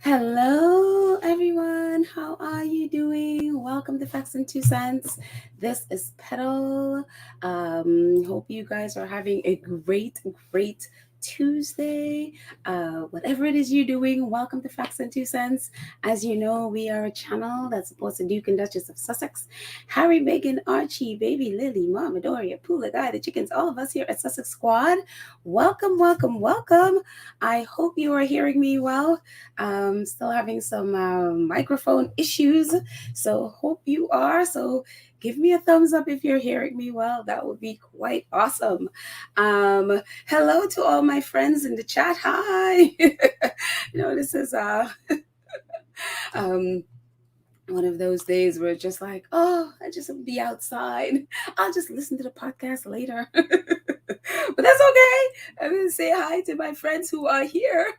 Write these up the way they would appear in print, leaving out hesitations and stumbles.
Hello, everyone. How are you doing? Welcome to Facts and Two Cents. This is Petal. Hope you guys are having a great Tuesday. Whatever it is you're doing, welcome to Facts and Two Cents. As you know, we are a channel that supports the Duke and Duchess of Sussex, Harry, Meghan, Archie, Baby, Lily, Mama, Doria, Poola, Guy, the chickens, all of us here at Sussex Squad. Welcome. I hope you are hearing me well. Still having some microphone issues, so hope you are. So give me a thumbs up if you're hearing me well. That would be quite awesome. Hello to all my friends in the chat. Hi. This is um one of those days where it's just like, oh, I just will be outside. I'll just listen to the podcast later. But that's okay. I'm going to say hi to my friends who are here.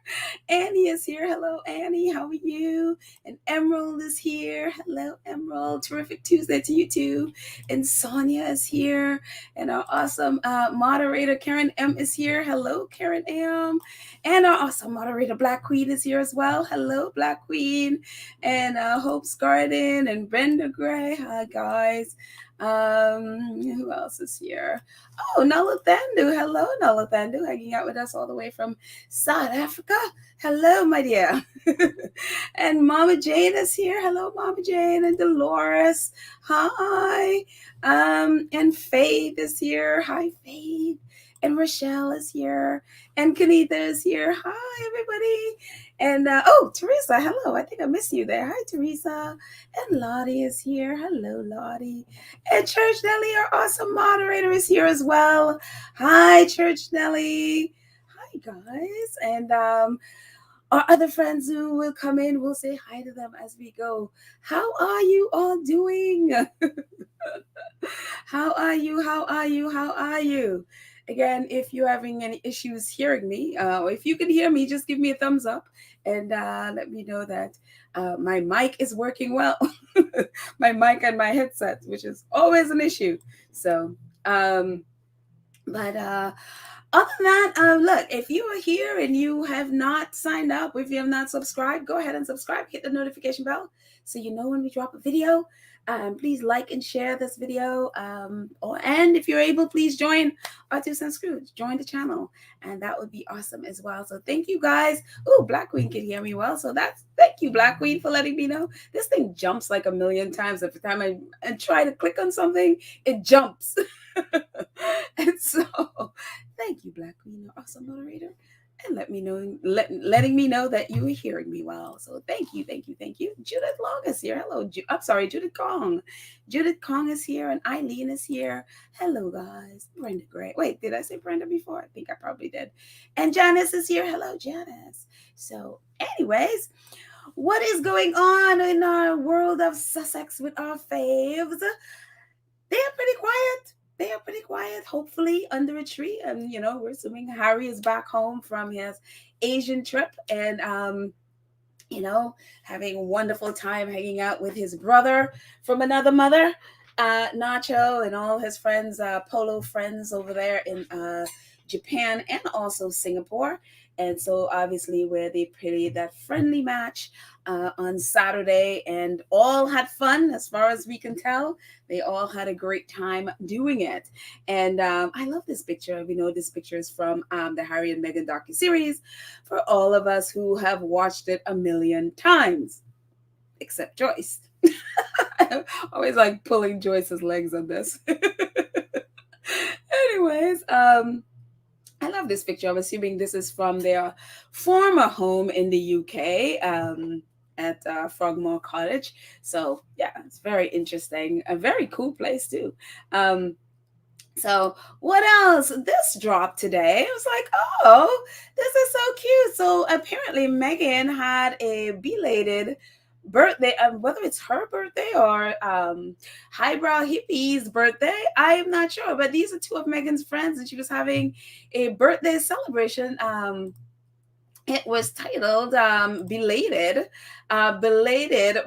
Annie is here. Hello, Annie. How are you? And Emerald is here. Hello, Emerald. Terrific Tuesday to you too. And Sonia is here. And our awesome moderator, Karen M, is here. Hello, Karen M. And our awesome moderator, Black Queen, is here as well. Hello, Black Queen. And Hope's Garden and Brenda Gray. Hi, guys. Who else is here? Oh, Nala Thandu. Hello, Nala Thandu, hanging out with us all the way from South Africa. Hello, my dear. And Mama Jane is here. Hello, Mama Jane and Dolores. Hi. And Faith is here. Hi, Faith. And Rochelle is here. And Kanita is here. Hi, everybody. And Teresa, hello. I think I missed you there. Hi, Teresa. And Lottie is here. Hello, Lottie. And Church Nelly, our awesome moderator, is here as well. Hi, Church Nelly. Hi, guys. And our other friends who will come in, we'll say hi to them as we go. How are you all doing? How are you? Again, if you're having any issues hearing me, or if you can hear me, just give me a thumbs up and let me know that my mic is working well. My mic and my headset, which is always an issue. So, but other than that, look, if you are here and you have not signed up, if you have not subscribed, go ahead and subscribe. Hit the notification bell so you know when we drop a video. Please like and share this video. And if you're able, please join our 2 Cents Crew. Join the channel, and that would be awesome as well. So thank you guys. Oh, Black Queen can hear me well, so thank you, Black Queen, for letting me know. This thing jumps like a million times every time I try to click on something. It jumps, and so thank you, Black Queen, awesome moderator, and letting me know that you are hearing me well. So thank you. Judith Long is here. Hello. I'm sorry, Judith Kong. Judith Kong is here, and Eileen is here. Hello, guys. Brenda Gray. Wait, did I say Brenda before? I think I probably did. And Janice is here. Hello, Janice. So, anyways, what is going on in our world of Sussex with our faves? They're pretty quiet, hopefully under a tree. And, we're assuming Harry is back home from his Asian trip and, having a wonderful time hanging out with his brother from another mother, Nacho, and all his friends, polo friends over there in Japan and also Singapore. And so obviously where they played that friendly match on Saturday, and all had fun as far as we can tell. They all had a great time doing it. And I love this picture. We know this picture is from the Harry and Meghan docuseries for all of us who have watched it a million times, except Joyce. Always like pulling Joyce's legs on this. Anyways, I love this picture. I'm assuming this is from their former home in the UK at Frogmore Cottage. So yeah, it's very interesting. A very cool place too. So what else? This dropped today. I was like, oh, this is so cute. So apparently Meghan had a belated birthday, whether it's her birthday or highbrow hippie's birthday, I am not sure, but these are two of Meghan's friends, and she was having a birthday celebration It was titled belated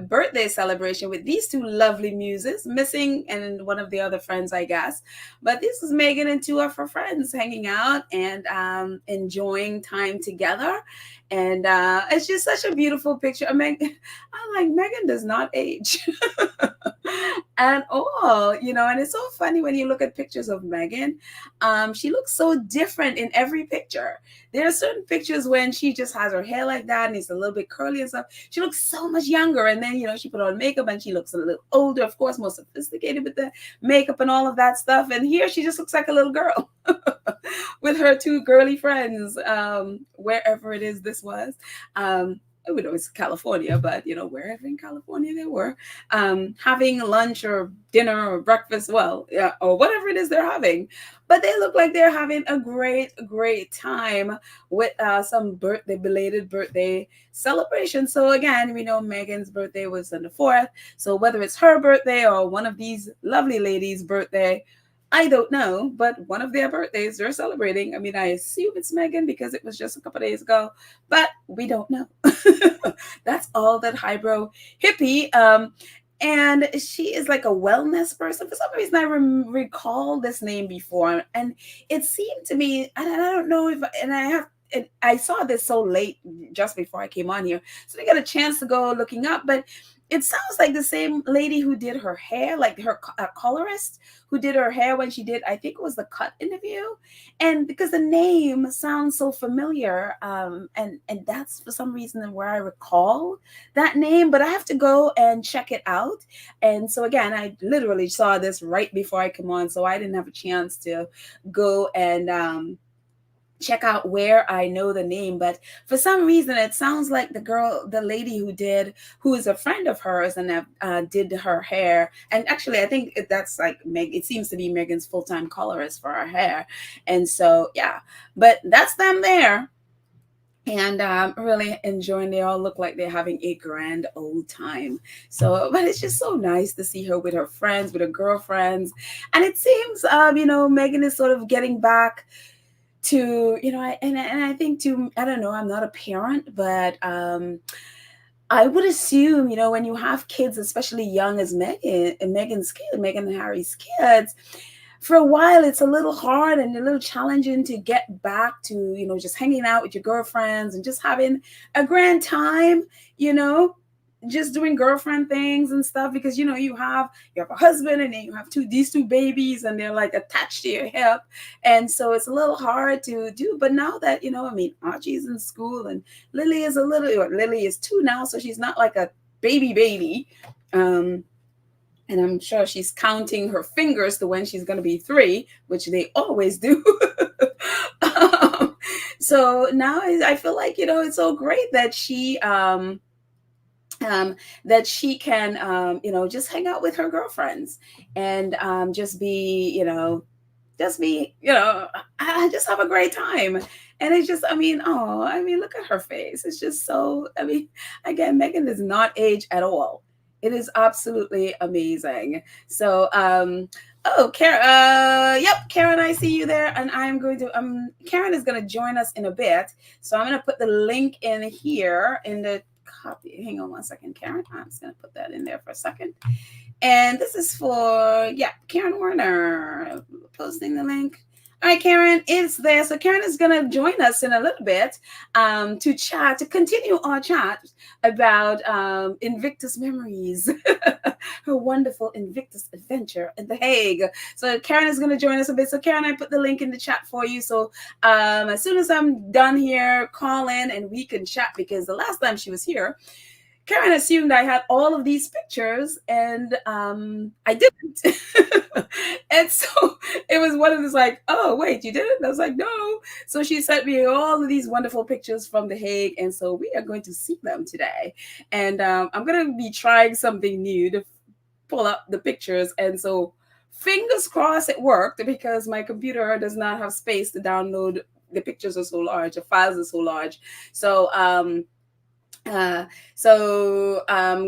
birthday celebration with these two lovely muses missing and one of the other friends, I guess. But this is Meghan and two of her friends hanging out and enjoying time together. And it's just such a beautiful picture. I'm like, Meghan does not age at all, and it's so funny when you look at pictures of Meghan. She looks so different in every picture. There are certain pictures when she just has her hair like that and it's a little bit curly and stuff. She looks so much younger. And then, she put on makeup and she looks a little older, of course, more sophisticated with the makeup and all of that stuff. And here she just looks like a little girl with her two girly friends, wherever it is this was. We know it's California, but wherever in California they were, having lunch or dinner or breakfast, yeah, or whatever it is they're having. But they look like they're having a great time with some belated birthday celebration. So again, we know Meghan's birthday was on the 4th. So whether it's her birthday or one of these lovely ladies' birthday, I don't know, but one of their birthdays they're celebrating. I mean, I assume it's Meghan because it was just a couple of days ago, but we don't know. That's all that highbrow hippie. And she is like a wellness person. For some reason, I recall this name before, and it seemed to me, and I don't know if, and I saw this so late, just before I came on here, so I got a chance to go looking up, but it sounds like the same lady who did her hair, like her colorist who did her hair when she did, I think it was the Cut interview. And because the name sounds so familiar, and that's for some reason where I recall that name, but I have to go and check it out. And so again, I literally saw this right before I come on, so I didn't have a chance to go and check out where I know the name, but for some reason it sounds like the lady who is a friend of hers and did her hair. And actually, I think that's like it seems to be Meghan's full-time colorist for her hair. And so, yeah, but that's them there. And really enjoying. They all look like they're having a grand old time. So, but it's just so nice to see her with her friends, with her girlfriends. And it seems, Meghan is sort of getting back to, I think I don't know, I'm not a parent, but I would assume, when you have kids, especially young as Meghan and Harry's kids, for a while it's a little hard and a little challenging to get back to, just hanging out with your girlfriends and just having a grand time, just doing girlfriend things and stuff, because you have a husband and then you have these two babies and they're like attached to your hip, and so it's a little hard to do. But now that Archie's in school and Lily is 2 now, so she's not like a baby, and I'm sure she's counting her fingers to when she's going to be 3, which they always do. So now I feel like it's so great that she can just hang out with her girlfriends and just be I just have a great time. And it's just, look at her face. It's just so, again, Meghan does not age at all. It is absolutely amazing. So, Karen, yep, Karen, I see you there. And I'm going to, Karen is going to join us in a bit. So I'm going to put the link in here in the copy. Hang on one second, Karen. I'm just going to put that in there for a second. And this is for, Karen Warner, posting the link. All right, Karen is there. So Karen is going to join us in a little bit to continue our chat about Invictus memories, her wonderful Invictus adventure at The Hague. So Karen is going to join us a bit. So Karen, I put the link in the chat for you. So as soon as I'm done here, call in and we can chat, because the last time she was here, Karen assumed I had all of these pictures, and I didn't. And so it was one of those like, oh, wait, you didn't? I was like, no. So she sent me all of these wonderful pictures from The Hague, and so we are going to see them today. And I'm going to be trying something new to pull up the pictures. And so fingers crossed it worked, because my computer does not have space to download. The pictures are so large, the files are so large. So I'm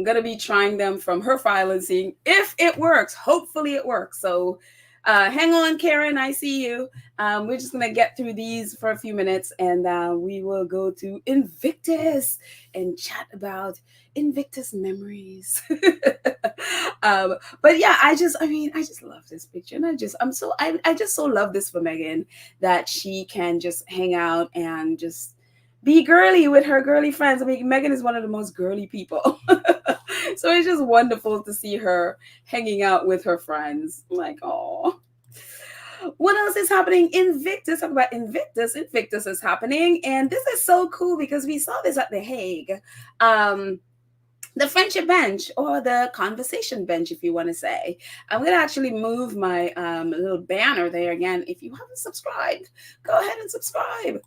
gonna be trying them from her file and seeing if it works. Hopefully it works. So Hang on, Karen. I see you. We're just going to get through these for a few minutes and we will go to Invictus and chat about Invictus memories. But yeah, I just love this picture. And I just so love this for Meghan that she can just hang out and just be girly with her girly friends. I mean, Meghan is one of the most girly people. So it's just wonderful to see her hanging out with her friends. Like, oh. What else is happening? Invictus. Talk about Invictus. Invictus is happening. And this is so cool because we saw this at The Hague. The friendship bench or the conversation bench, if you want to say. I'm going to actually move my little banner there again. If you haven't subscribed, go ahead and subscribe.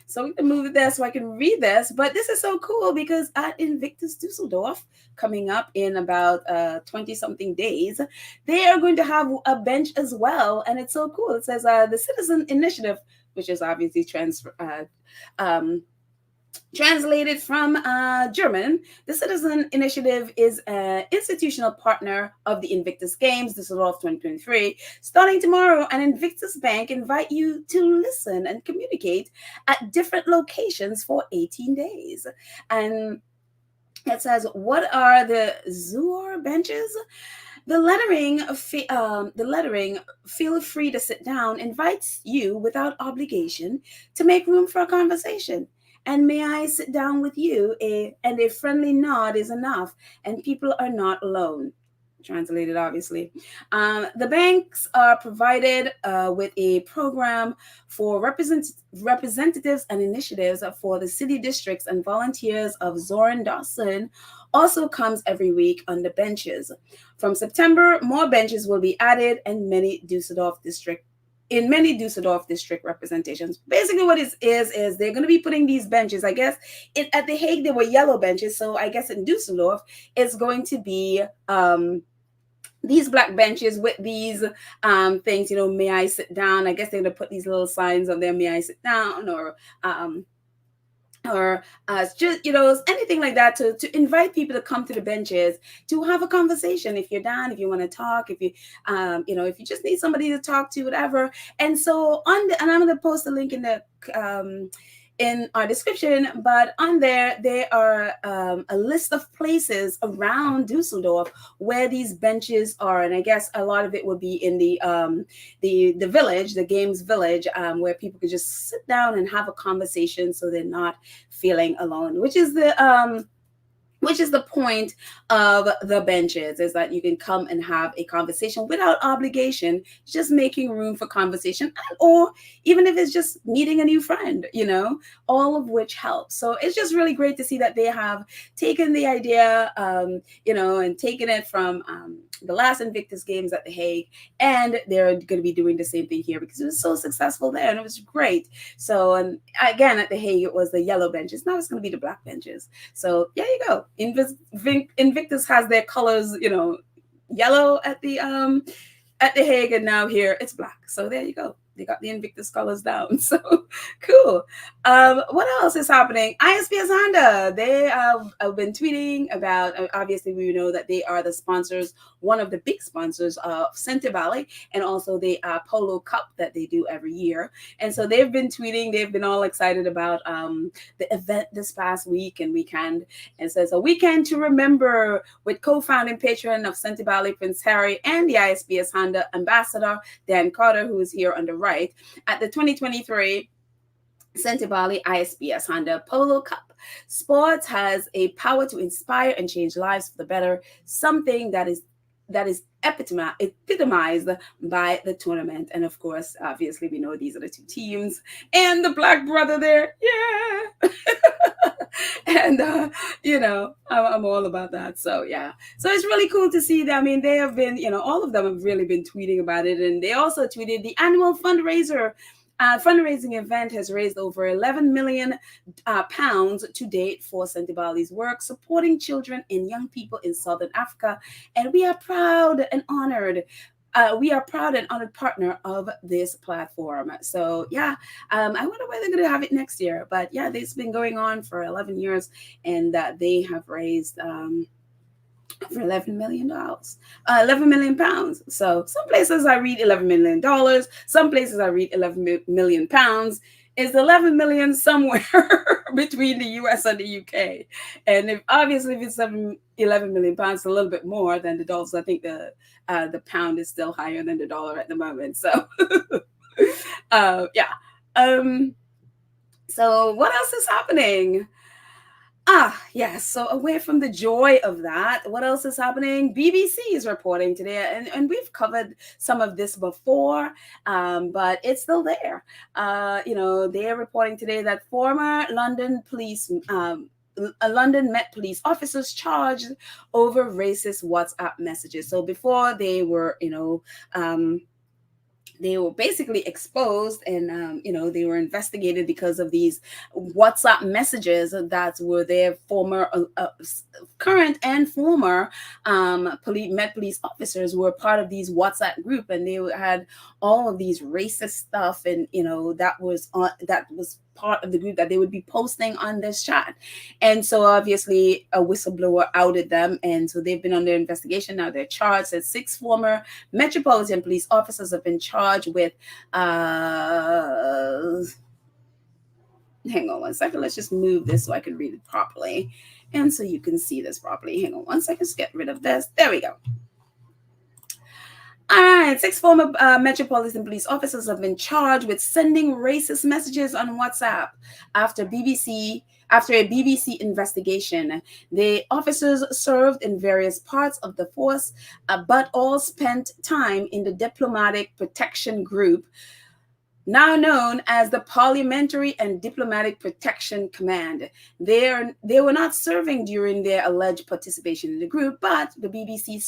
So we can move it there so I can read this. But this is so cool because at Invictus Dusseldorf, coming up in about 20-something days, they are going to have a bench as well. And it's so cool. It says the Citizen Initiative, which is obviously translated from German. The Citizen Initiative is an institutional partner of the Invictus Games, Düsseldorf 2023. Starting tomorrow, an Invictus Bank invite you to listen and communicate at different locations for 18 days. And it says, what are the Zoor benches? The lettering, feel free to sit down, invites you without obligation to make room for a conversation. And may I sit down with you? And a friendly nod is enough, and people are not alone. Translated, obviously. The banks are provided with a program for representatives and initiatives for the city districts and volunteers of Zoren Dawson also comes every week on the benches. From September, more benches will be added and many Düsseldorf district representations. Basically what it is they're going to be putting these benches, I guess at The Hague they were yellow benches, so I guess in Düsseldorf it's going to be these black benches with these things, may I sit down? I guess they're going to put these little signs on there, may I sit down, or just anything like that to invite people to come to the benches to have a conversation. If you're down, if you want to talk, if you if you just need somebody to talk to, whatever. And so and I'm going to post a link in our description, but on there are a list of places around Dusseldorf where these benches are, and I guess a lot of it would be in the village, the games village, where people could just sit down and have a conversation, so they're not feeling alone, which is the point of the benches, is that you can come and have a conversation without obligation, just making room for conversation, or even if it's just meeting a new friend, all of which helps. So it's just really great to see that they have taken the idea, and taken it from the last Invictus Games at The Hague, and they're going to be doing the same thing here because it was so successful there and it was great. So, and again, at The Hague, it was the yellow benches. Now it's going to be the black benches. So there you go. Invictus has their colors, yellow at the Hague, and now here it's black. So there you go. They got the Invictus colors down. So cool. What else is happening? ISPS Handa. They have been tweeting about, obviously we know that they are the sponsors, one of the big sponsors of Centre Valley, and also the Polo Cup that they do every year. And so they've been tweeting, they've been all excited about the event this past week and weekend. And says a weekend to remember with co-founding patron of Centre Valley, Prince Harry, and the ISPS Handa ambassador, Dan Carter, who is here on the right, at the 2023 Centre Valley ISPS Handa Polo Cup. Sports has a power to inspire and change lives for the better, something that is epitomized by the tournament. And of course, obviously, we know these are the two teams and the black brother there. Yeah. And, I'm all about that. So, yeah. So it's really cool to see that. I mean, they have been, all of them have really been tweeting about it. And they also tweeted the annual fundraising event has raised over 11 million pounds to date for Centre Valley's work, supporting children and young people in Southern Africa. And we are proud and honored. Partner of this platform. So yeah, I wonder where they're going to have it next year. But yeah, this has been going on for 11 years, and they have raised for $11 million, £11 million. So some places I read $11 million, some places I read £11 million. Is 11 million somewhere between the US and the UK? And if obviously if it's 11 million pounds, a little bit more than the dollars. I think the pound is still higher than the dollar at the moment. So yeah. So what else is happening? Yes. So away from the joy of that, what else is happening? BBC is reporting today, and we've covered some of this before, but it's still there. They're reporting today that former London police, London Met police officers charged over racist WhatsApp messages. So before they were basically exposed, and they were investigated because of these WhatsApp messages that were their former current and former Met police officers were part of these WhatsApp group, and they had all of these racist stuff, and that was part of the group that they would be posting on this chat. And so obviously a whistleblower outed them, and so they've been under investigation. Now they're charged. That 6 former Metropolitan Police officers have been charged with hang on one second, let's just move this so I can read it properly and so you can see this properly. Hang on one second, let's get rid of this. There we go. All right, 6 former Metropolitan Police officers have been charged with sending racist messages on WhatsApp after a BBC investigation. The officers served in various parts of the force, but all spent time in the Diplomatic Protection Group, now known as the Parliamentary and Diplomatic Protection Command. They were not serving during their alleged participation in the group, but the BBC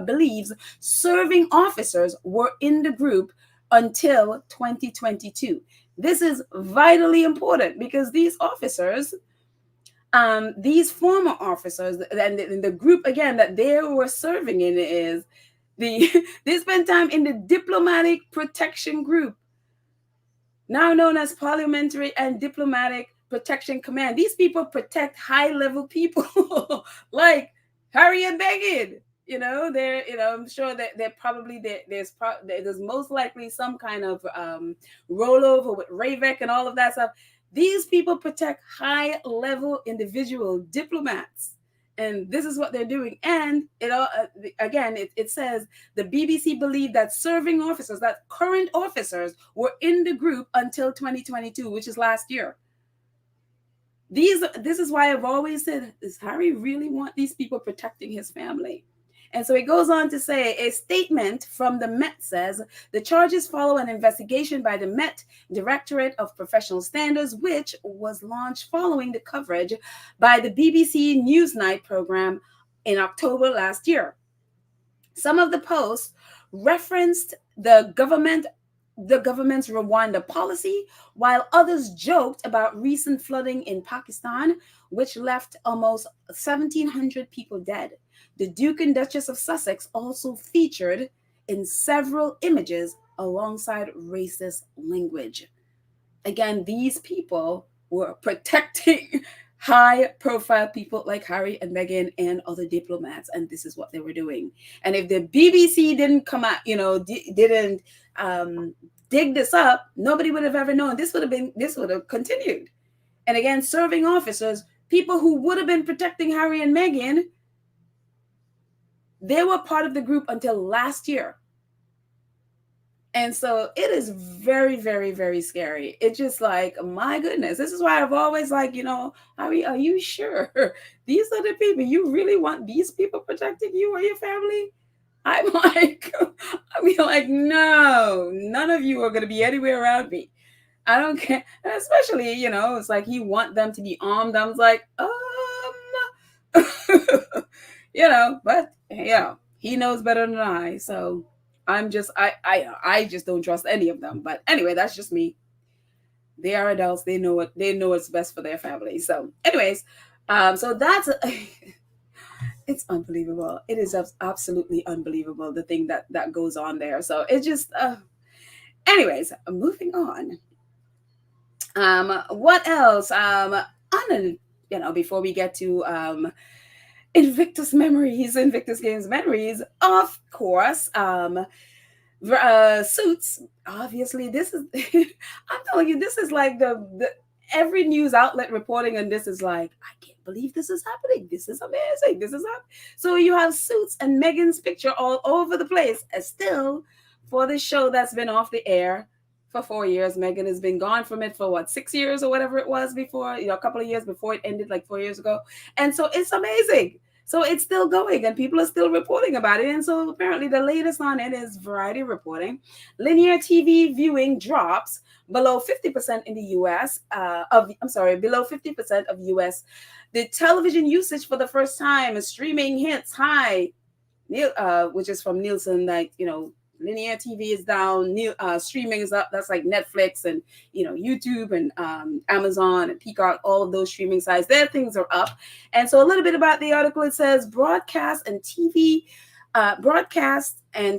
believes serving officers were in the group until 2022. This is vitally important because these officers, these former officers, and the group again that they were serving in is they spent time in the Diplomatic Protection Group, now known as Parliamentary and Diplomatic Protection Command. These people protect high-level people like Harry and Meghan. I'm sure that there's most likely some kind of rollover with Ravek and all of that stuff. These people protect high-level individual diplomats. And this is what they're doing. And it says the BBC believed that serving officers, that current officers, were in the group until 2022, which is last year. This is why I've always said, does Harry really want these people protecting his family? And so it goes on to say, a statement from the Met says, the charges follow an investigation by the Met Directorate of Professional Standards, which was launched following the coverage by the BBC Newsnight program in October last year. Some of the posts referenced the government's Rwanda policy, while others joked about recent flooding in Pakistan, which left almost 1,700 people dead. The Duke and Duchess of Sussex also featured in several images alongside racist language. Again, these people were protecting high-profile people like Harry and Meghan and other diplomats, and this is what they were doing. And if the BBC didn't come out, didn't dig this up, nobody would have ever known. This would have continued. And again, serving officers, people who would have been protecting Harry and Meghan, they were part of the group until last year. And so it is very, very, very scary. It's just like, my goodness, this is why I've always Harry, are you sure these are the people you really want? These people protecting you or your family? I'm like, no, none of you are going to be anywhere around me. I don't care. And especially, it's like he want them to be armed. I was like, but he knows better than I. So I'm just, I just don't trust any of them. But anyway, that's just me. They are adults. They know what's best for their family. So anyways, so that's, it's unbelievable. It is absolutely unbelievable, the thing that goes on there. So it just, anyways, moving on. What else? Before we get to Invictus Games memories, of course. Suits, obviously. This is, I'm telling you, this is like the every news outlet reporting on this is like, I can't believe this is happening. This is amazing. This is up. So you have Suits and Meghan's picture all over the place. And still, for this show that's been off the air for 4 years, Meghan has been gone from it for what, 6 years or whatever it was before, a couple of years before it ended, like 4 years ago. And so it's amazing. So it's still going and people are still reporting about it. And so apparently the latest on it is Variety reporting. Linear TV viewing drops below 50% in the US, below 50% of US. The television usage for the first time, streaming hits high, which is from Nielsen, like, linear TV is down, streaming is up. That's like Netflix and YouTube and Amazon and Peacock, all of those streaming sites. Their things are up. And so a little bit about the article. It says broadcast and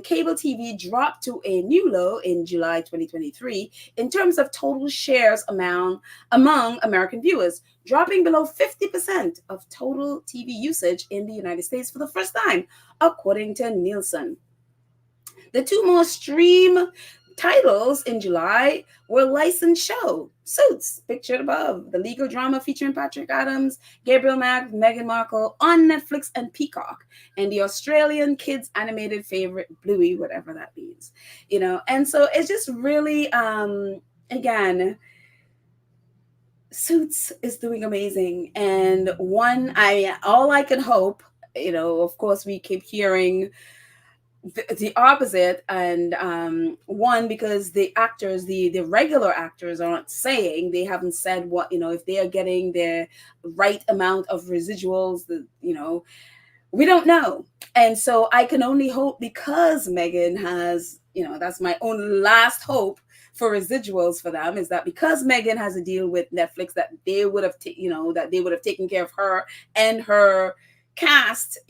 cable TV dropped to a new low in July 2023 in terms of total shares among American viewers, dropping below 50% of total TV usage in the United States for the first time, according to Nielsen. The two most streamed titles in July were licensed show Suits, pictured above, the legal drama featuring Patrick Adams, Gabriel Mack, Meghan Markle on Netflix and Peacock, and the Australian kids animated favorite Bluey, whatever that means, And so it's just really, again, Suits is doing amazing. And all I can hope, of course, we keep hearing the opposite, and one, because the actors, the regular actors aren't saying, they haven't said what, if they are getting the right amount of residuals, we don't know. And so I can only hope, because Meghan has, that's my only last hope for residuals for them, is that because Meghan has a deal with Netflix, that they would have taken care of her and her cast,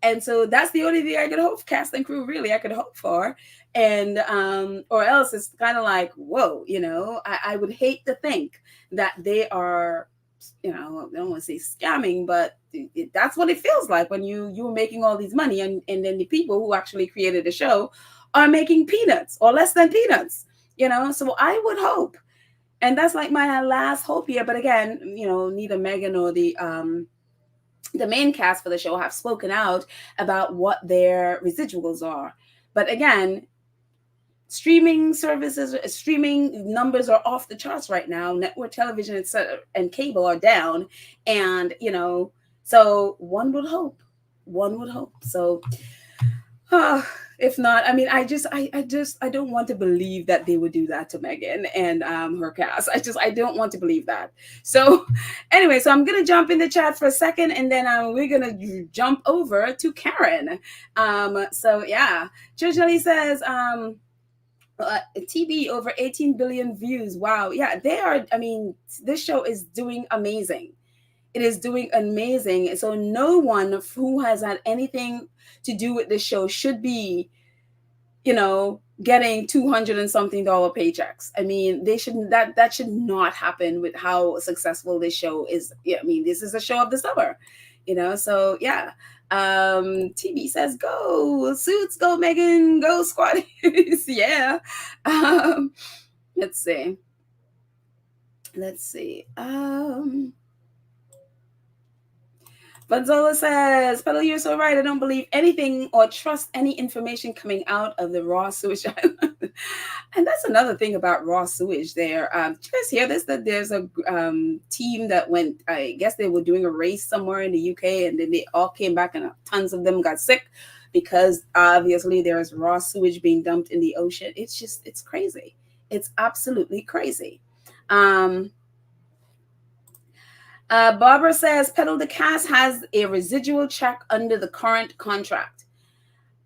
and so that's the only thing I could hope, cast and crew, really, I could hope for. And or else it's kind of like, whoa, I would hate to think that they are, I don't want to say scamming, but that's what it feels like when you're making all these money, and then the people who actually created the show are making peanuts or less than peanuts, So I would hope, and that's like my last hope here. But again, neither Meghan or the main cast for the show have spoken out about what their residuals are. But again, streaming numbers are off the charts right now. Network television and cable are down. And, so one would hope. So, if not, I mean, I don't want to believe that they would do that to Meghan and her cast. I don't want to believe that. So anyway, so I'm going to jump in the chat for a second, and then we're going to jump over to Karen. So yeah, Churchley says, TV over 18 billion views. Wow. Yeah, they are. I mean, this show is doing amazing. It is doing amazing. So no one who has had anything to do with this show should be, getting $200 and something paychecks. I mean, that should not happen with how successful this show is. Yeah, I mean, this is a show of the summer, so yeah. TV says, go Suits, go Meghan, go Squaddies. Yeah. Let's see. Vanzola says, Pedal, you're so right. I don't believe anything or trust any information coming out of the raw sewage island. And that's another thing about raw sewage there. Did you guys hear this? That there's a team that went, I guess they were doing a race somewhere in the UK, and then they all came back and tons of them got sick because obviously there is raw sewage being dumped in the ocean. It's crazy. It's absolutely crazy. Barbara says, Pedal the Cast has a residual check under the current contract.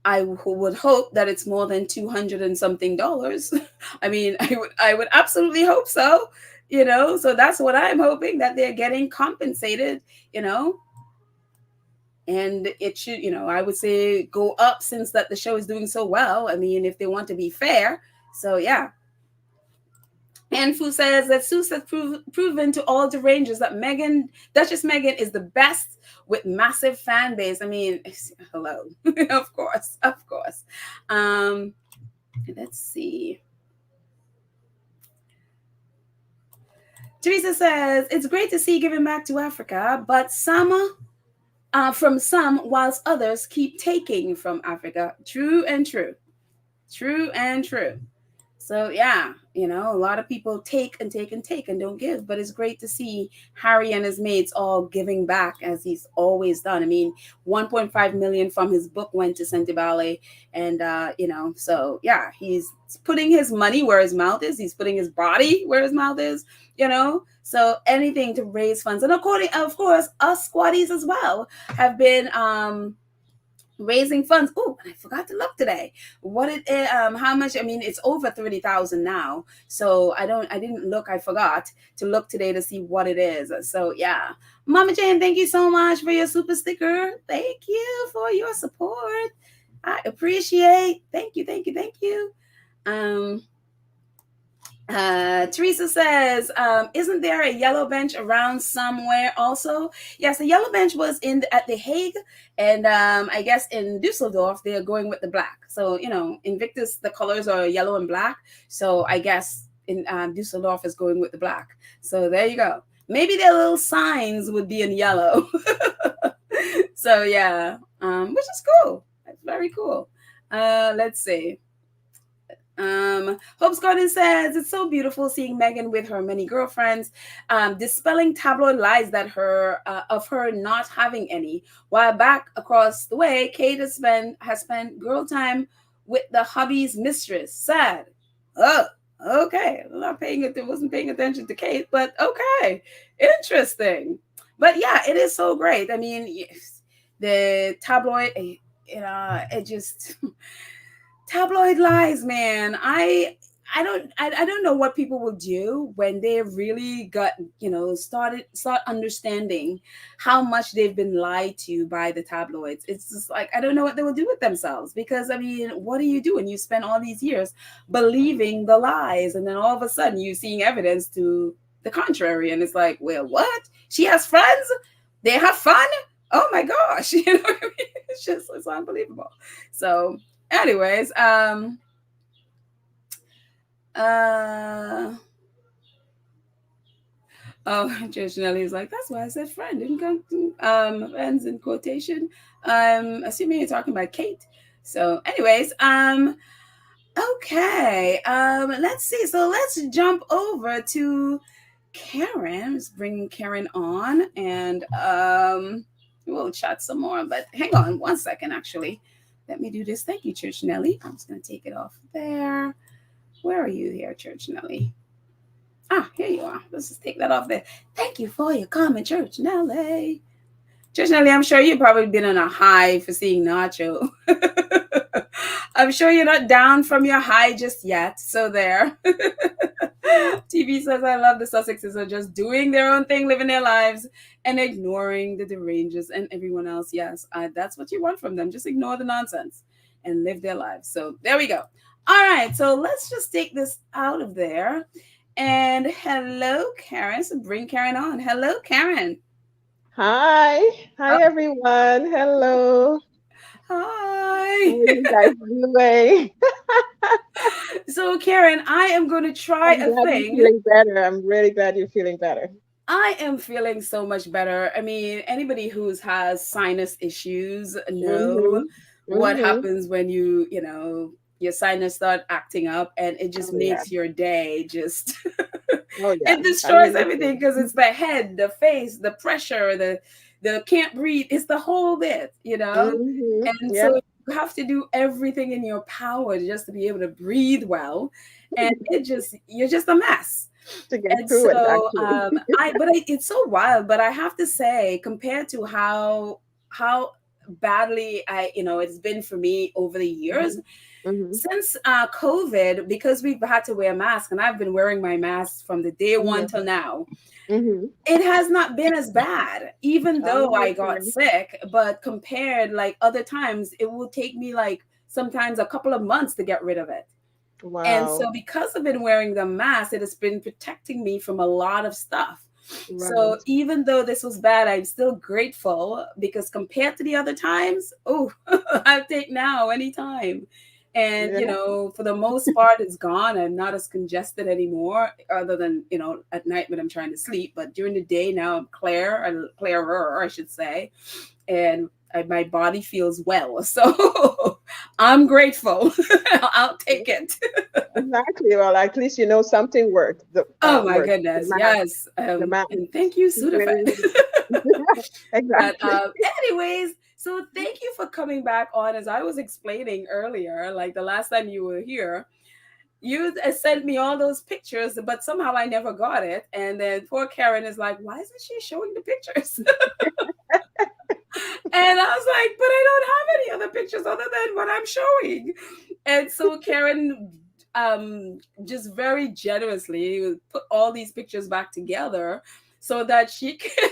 I would hope that it's more than $200 and something. I mean, I would absolutely hope so, so that's what I'm hoping, that they're getting compensated, and it should, I would say go up, since that the show is doing so well. I mean, if they want to be fair. So yeah. And Fu says that Seuss has proven to all the Rangers that Duchess Meghan is the best with massive fan base. I mean, hello, of course, of course. Um, let's see. Teresa says it's great to see giving back to Africa, but from some, whilst others keep taking from Africa. True and true. True and true. So yeah, a lot of people take and take and take and don't give, but it's great to see Harry and his mates all giving back as he's always done. I mean, 1.5 million from his book went to Sentibale, and so yeah, he's putting his money where his mouth is. He's putting his body where his mouth is. So anything to raise funds, and of course, us squatties as well have been raising funds. Oh, I forgot to look today. How much? I mean, it's over 30,000 now. So I didn't look. I forgot to look today to see what it is. So yeah, Mama Jane, thank you so much for your super sticker. Thank you for your support. I appreciate. Thank you, thank you, thank you. Teresa says, isn't there a yellow bench around somewhere also? Yes, the yellow bench was at The Hague, and I guess in Dusseldorf they're going with the black. So Invictus, the colors are yellow and black. So I guess in Dusseldorf is going with the black. So there you go. Maybe their little signs would be in yellow. So yeah, which is cool. That's very cool. Let's see. Hope's Garden says it's so beautiful seeing Meghan with her many girlfriends, dispelling tabloid lies that of her not having any. While back across the way, Kate has spent girl time with the hubby's mistress. Sad. Oh, okay. Wasn't paying attention to Kate, but okay, interesting. But yeah, it is so great. I mean, yes, the tabloid, it just. Tabloid lies, man. I don't know what people will do when they really start understanding how much they've been lied to by the tabloids. It's just like, I don't know what they will do with themselves, because I mean, what do you do when you spend all these years believing the lies, and then all of a sudden you seeing evidence to the contrary, and it's like, well, what? She has friends? They have fun? Oh my gosh. You know what I mean? It's unbelievable. So anyways, oh, Judge Nelly is like, that's why I said friend, didn't come to friends in quotation. Assuming you're talking about Kate. So anyways, okay. Let's see. So let's jump over to Karen. Let's bring Karen on, and we'll chat some more, but hang on one second, actually. Let me do this. Thank you, Church Nelly. I'm just going to take it off there. Where are you here, Church Nelly? Ah, here you are. Let's just take that off there. Thank you for your comment, Church Nelly. Church Nelly, I'm sure you've probably been on a high for seeing Nacho. I'm sure you're not down from your high just yet. So there. TV says, I love the Sussexes are just doing their own thing, living their lives, and ignoring the derangers and everyone else. Yes, that's what you want from them. Just ignore the nonsense and live their lives. So there we go. All right, so let's just take this out of there. And hello, Karen. So bring Karen on. Hello, Karen. Hi. Hi, everyone. Hello. Hi. How are you guys doing? So, Karen, I am going to try I'm a glad thing. you're feeling better. I'm really glad you're feeling better. I am feeling so much better. I mean, anybody who has sinus issues know what happens when your sinus start acting up, and it just makes your day just it destroys everything, because it's the head, the face, the pressure, the can't breathe. It's the whole bit, and so you have to do everything in your power just to be able to breathe well, and you're just a mess. To get through it, It's so wild. But I have to say, compared to how badly it's been for me over the years, since COVID, because we've had to wear masks, and I've been wearing my mask from the day one till now. It has not been as bad, even though I got sick. But compared, like other times, it will take me like sometimes a couple of months to get rid of it. And so, Wow. because I've been wearing the mask, it has been protecting me from a lot of stuff. So, Right. even though this was bad, I'm still grateful because compared to the other times, oh, I take now anytime. And, Yeah. for the most part, it's gone. I'm not as congested anymore, other than, at night when I'm trying to sleep. But during the day now, I'm clearer, I should say. And my body feels well. So I'm grateful. I'll take it. Exactly. Well, at least you know something worked. The Oh my worked. goodness, yes. The math. And thank you, Really, Sudafed. really good. But Exactly. anyways, so thank you for coming back on. As I was explaining earlier, like the last time you were here, you sent me all those pictures, but somehow I never got it. And then poor Karen is like, why isn't she showing the pictures? And I was like, but I don't have any other pictures other than what I'm showing. And so Karen just very generously put all these pictures back together so that she can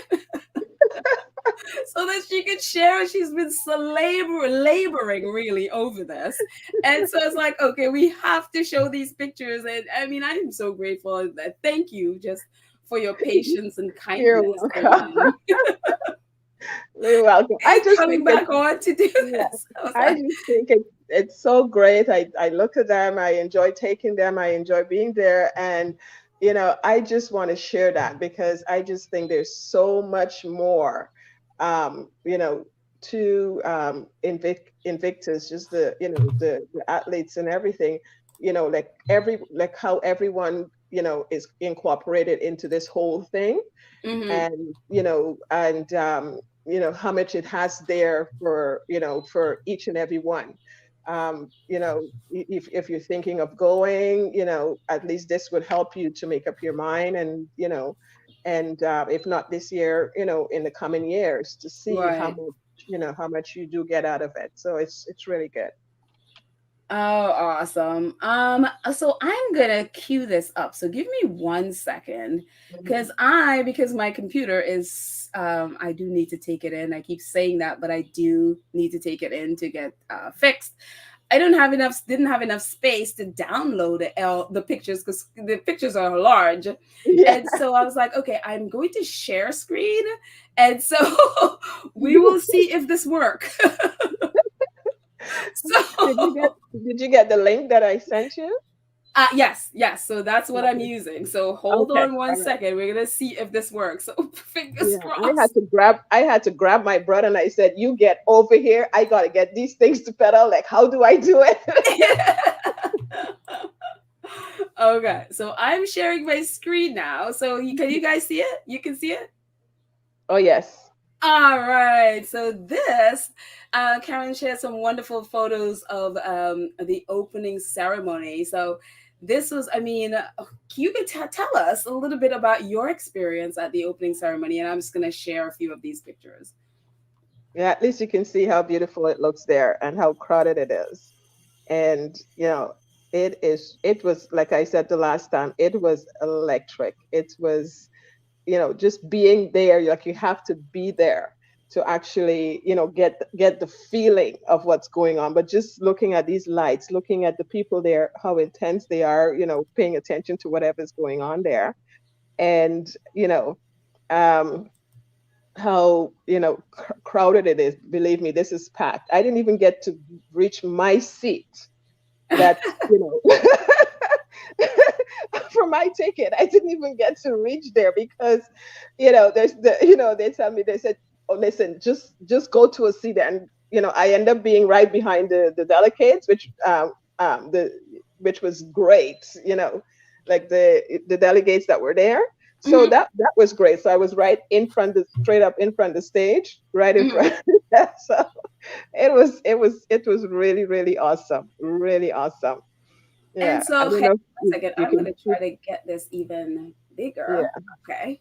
so that she could share. She's been so laboring really over this. And so it's like, okay, we have to show these pictures. And I mean, I'm so grateful. Thank you just for your patience and You're kindness welcome. You're welcome. I and just coming think it's back on to do yeah. this. I was I like, just think it's so great. I look at them. I enjoy taking them. I enjoy being there. And I just want to share that because I just think there's so much more, to Invictus, just the athletes and everything, like how everyone, is incorporated into this whole thing, mm-hmm, and how much it has there for each and every one. If you're thinking of going, at least this would help you to make up your mind, and if not this year, in the coming years, to see right. how much you do get out of it. So it's really good. Oh, awesome. So I'm gonna cue this up. So give me 1 second, Mhm. because my computer is I do need to take it in. I keep saying that, but I do need to take it in to get fixed. I don't have enough didn't have enough space to download the pictures because the pictures are large. Yeah. And so I was like, okay, I'm going to share screen. And so we will see if this works. Did you get So did you get the link that I sent you? yes, yes. So that's what I'm Okay. using. So hold Okay. on one All right. second. We're gonna see if this works. So fingers Yeah, I had crossed. to grab my brother and I said, "You get over here. I gotta get these things to pedal. Like, how do I do it?" Okay, so I'm sharing my screen now. So can you guys see it? You can see it? Oh yes. All right. So this, Karen shared some wonderful photos of the opening ceremony. So this was, I mean, you could tell us a little bit about your experience at the opening ceremony, and I'm just going to share a few of these pictures. Yeah, at least you can see how beautiful it looks there and how crowded it is. And it was, like I said the last time, it was electric. It was, just being there, like you have to be there to actually, get the feeling of what's going on. But just looking at these lights, looking at the people there, how intense they are, paying attention to whatever's going on there. And, um, how, crowded it is. Believe me, this is packed. I didn't even get to reach my seat that, for my ticket. I didn't even get to reach there because, they tell me, they said, oh, listen, just go to a seat. And, I end up being right behind the delegates, the, which was great, like the delegates that were there. So Hmm. that was great. So I was right in front, straight up in front of the stage, right in Hmm. front. So it was really, really awesome. Really awesome. And Yeah. I so, don't hey, know if one second, you I'm can going to see. try to get this even bigger. Yeah. Okay.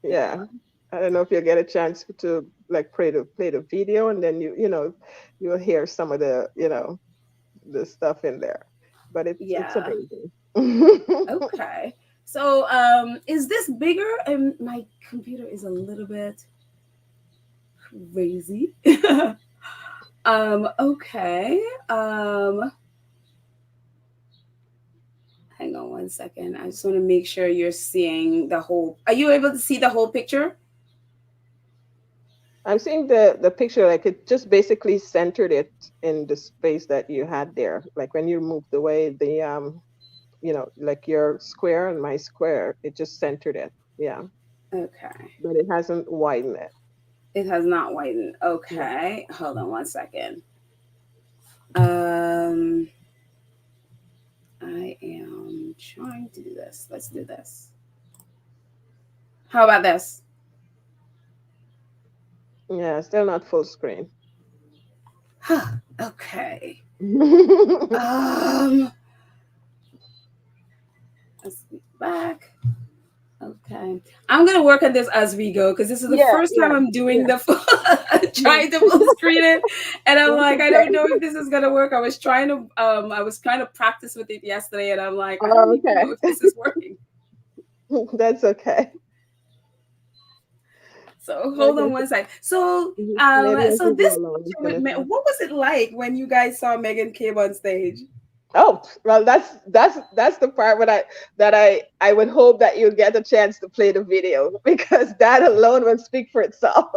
Yeah. I don't know if you'll get a chance to like play the video, and then you'll hear some of the stuff in there. But it's Yeah. amazing. Okay. So, is this bigger? And my computer is a little bit crazy. Okay. Um, Hang on one second. I just want to make sure you're seeing the whole. Are you able to see the whole picture? I'm seeing the picture, like it just basically centered it in the space that you had there. Like when you moved away like your square and my square, it just centered it. Yeah. Okay. But it hasn't widened it. It has not widened. No. Okay. Hold on one second. Um, I am trying to do this. Let's do this. How about this? Yeah, still not full screen. Huh. Okay. Yeah, Let's be back. Okay. I'm gonna work on this as we go because this is the first time yeah, I'm doing yeah. the full, No, trying to full screen it, and I'm that's like, I don't okay. know if this is gonna work. I was trying to practice with it yesterday, and I'm like, I don't Oh, even know if this is working. that's okay. So I hold on guess one second. So maybe as so we go this along, it's picture with gonna help. what was it like when you guys saw Megan came on stage? Oh, well, that's the part that I would hope that you'll get a chance to play the video because that alone would speak for itself.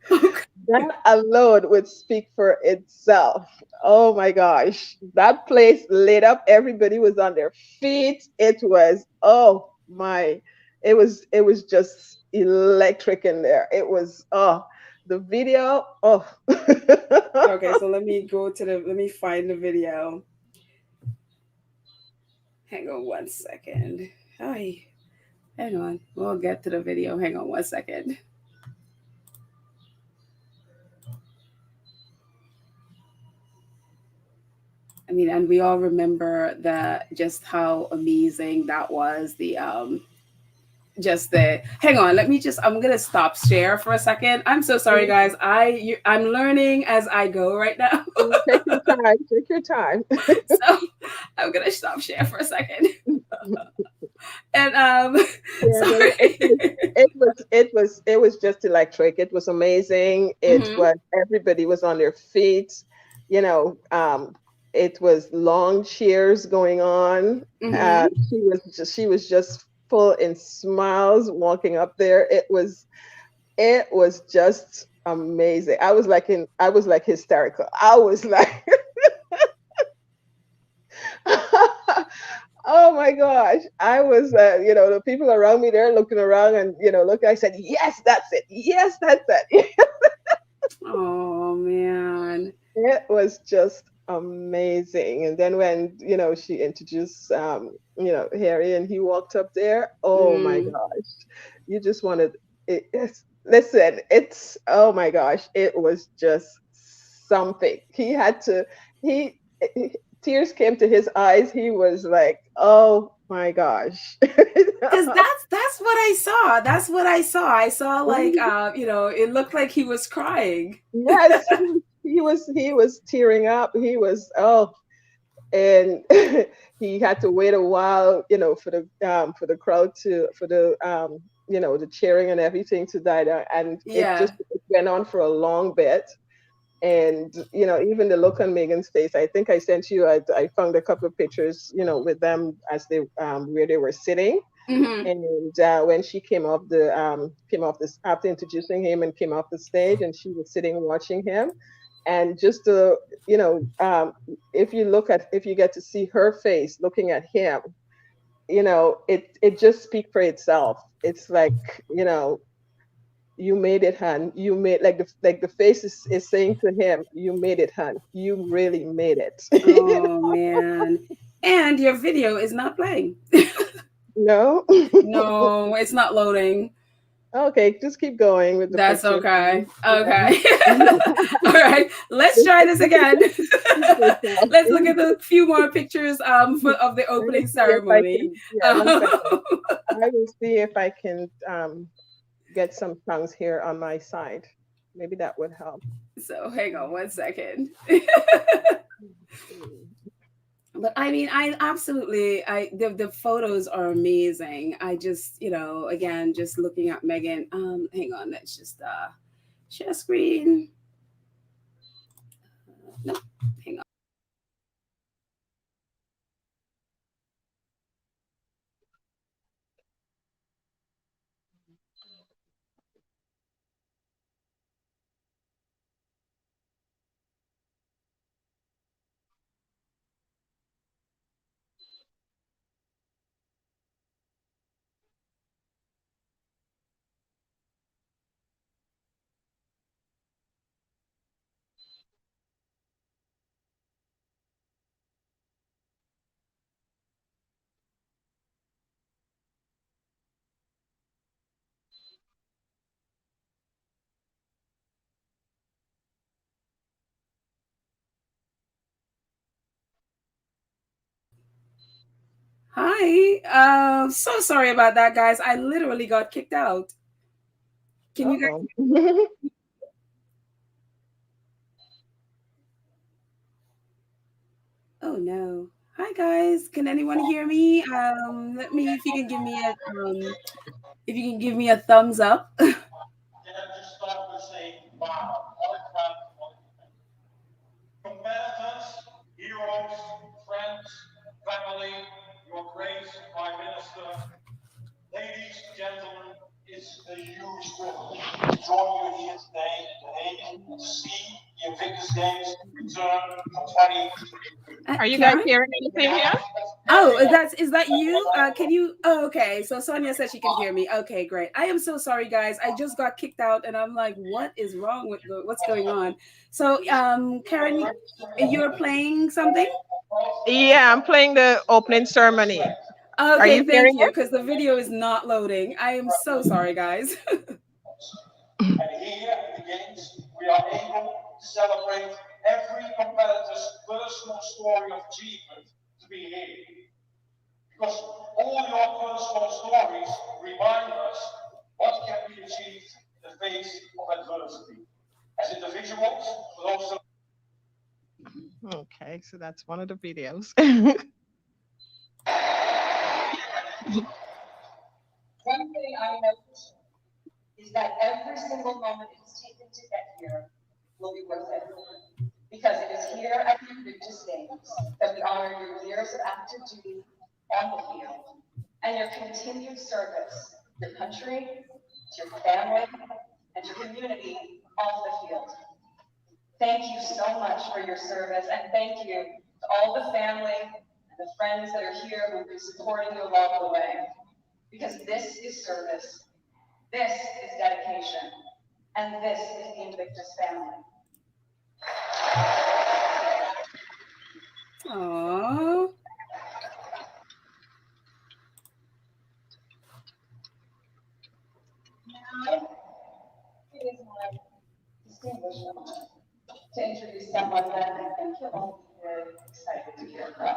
That alone would speak for itself. Oh my gosh. That place lit up. Everybody was on their feet. It was, oh my, it was just electric in there. It was, oh, the video. Oh. Okay, so let me find the video. Hang on one second. Hi. Hang on. We'll get to the video. Hang on one second. I mean, and we all remember that just how amazing that was. The hang on, I'm gonna stop share for a second. I'm so sorry, guys. I'm learning as I go right now. Take your time. Take your time. So I'm gonna stop share for a second. And Yeah, but sorry. it was just electric. It was amazing. It Hmm. was everybody was on their feet. You know, it was long cheers going on. Hmm. She was just full in smiles walking up there. It was just amazing. I was like hysterical. I was like oh my gosh. I was, the people around me, they're looking around and, look, I said, yes, that's it. Yes, that's it. Oh man. It was just amazing. And then when, she introduced, Harry and he walked up there, oh my Mm. gosh, you just wanted listen, oh my gosh, it was just something. He, tears came to his eyes. He was like, oh my gosh. Because that's what I saw. That's what I saw. I saw like it looked like he was crying. Yes, he was tearing up. He was, oh, and he had to wait a while, for the crowd the cheering and everything to die down, and Yeah. it went on for a long bit. And even the look on Megan's face. I think I sent you. I found a couple of pictures, with them as they where they were sitting. Hmm. And when she came off this after introducing him and came off the stage, and she was sitting watching him, and just to you know, if you get to see her face looking at him, it just speaks for itself. It's like, you made it, hun. You made, like the face is saying to him, you made it, hun. You really made it. Oh man. And your video is not playing. No. No, it's not loading. Okay, just keep going with the That's pictures. okay. Yeah. Okay. All right. Let's try this again. Let's look at a few more pictures of the Let me opening see if I ceremony. can. Yeah, one Um, second. I will see if I can get some songs here on my side. Maybe that would help. so hang on one second. But I mean, I absolutely, the photos are amazing. I just, again, just looking at Megan. Hang on, let's just share screen. No, hang on. Hi. So sorry about that, guys. I literally got kicked out. Can you guys? Uh-oh. Oh no. Hi guys. Can anyone hear me? Let me if you can give me a if you can give me a thumbs up. Can I just start with saying, wow, what a crowd, what a event. Competitors, heroes, friends, family, Your Grace, Prime Minister, ladies, gentlemen, it's a huge privilege to join you here today in The Hague and to see the Invictus Games return for 2023. Are you guys Karen? hearing anything here? Oh, that's is that you? Can you? Oh, okay. So Sonia said she can hear me. Okay, great. I am so sorry, guys. I just got kicked out, and I'm like, what is wrong with what's going on? So, Karen, you're playing something? Yeah, I'm playing the opening ceremony. Are Okay, you thank hearing you, because the video is not loading. I am so sorry, guys. And here at the Games, we are able to celebrate every competitor's personal story of achievement to be here. Because all your personal stories remind us what can be achieved in the face of adversity. As individuals, but also. Okay, so that's one of the videos. One thing I know is that every single moment it's taken to get here will be worth it. Because it is here at the Invictus Games that we honor your years of active duty on the field and your continued service to your country, to your family, and to your community off the field. Thank you so much for your service, and thank you to all the family and the friends that are here who will be supporting you along the way. Because this is service, this is dedication, and this is the Invictus family. Aww. Now, it is my distinguished honor to introduce someone that I think you'll all be very excited to hear from.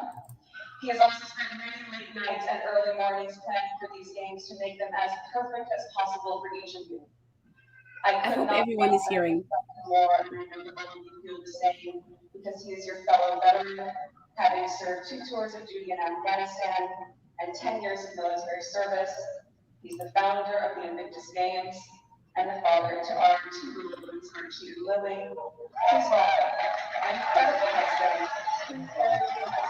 He has also spent many late nights and early mornings planning for these games to make them as perfect as possible for each of you. I I could hope not everyone thank is him hearing. more, and I know that all of you feel the same, because he is your fellow veteran, having served 2 tours of duty in Afghanistan and 10 years of military service. He's the founder of the Invictus Games and the father to our 2 little ones, Archie and Lily. Please welcome my incredible husband, Eric and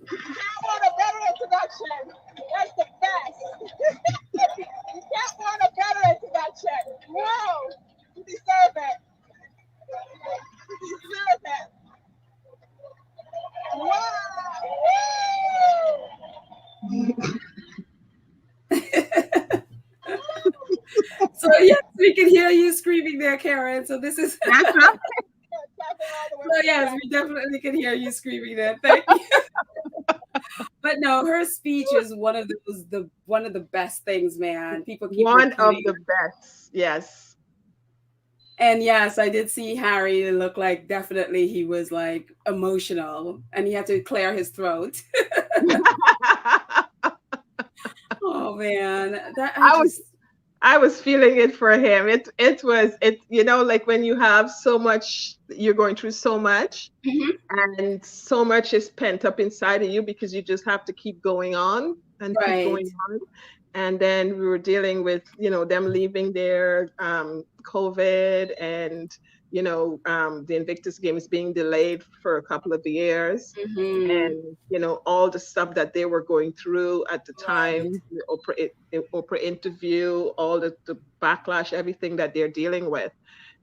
Can't want a better introduction. That's the best. You can't want a better introduction. Wow, you deserve it. You deserve it. So yes, we can hear you screaming there, Karen. So this is That's right. so yes, we definitely can hear you screaming there. Thank you. But no, her speech is one of the one of the best things, man. People keep One of repeating. the best. Yes. And yes, I did see Harry. It looked like definitely he was like emotional, and he had to clear his throat. Oh man, that I I was just I was feeling it for him. It was it like when you have so much, you're going through so much, Mhm. and so much is pent up inside of you because you just have to keep going on and keep Right. going on. And then we were dealing with, them leaving their COVID, and the Invictus Games being delayed for a couple of years, Hmm. and all the stuff that they were going through at the Right. time, the Oprah interview, all the backlash, everything that they're dealing with,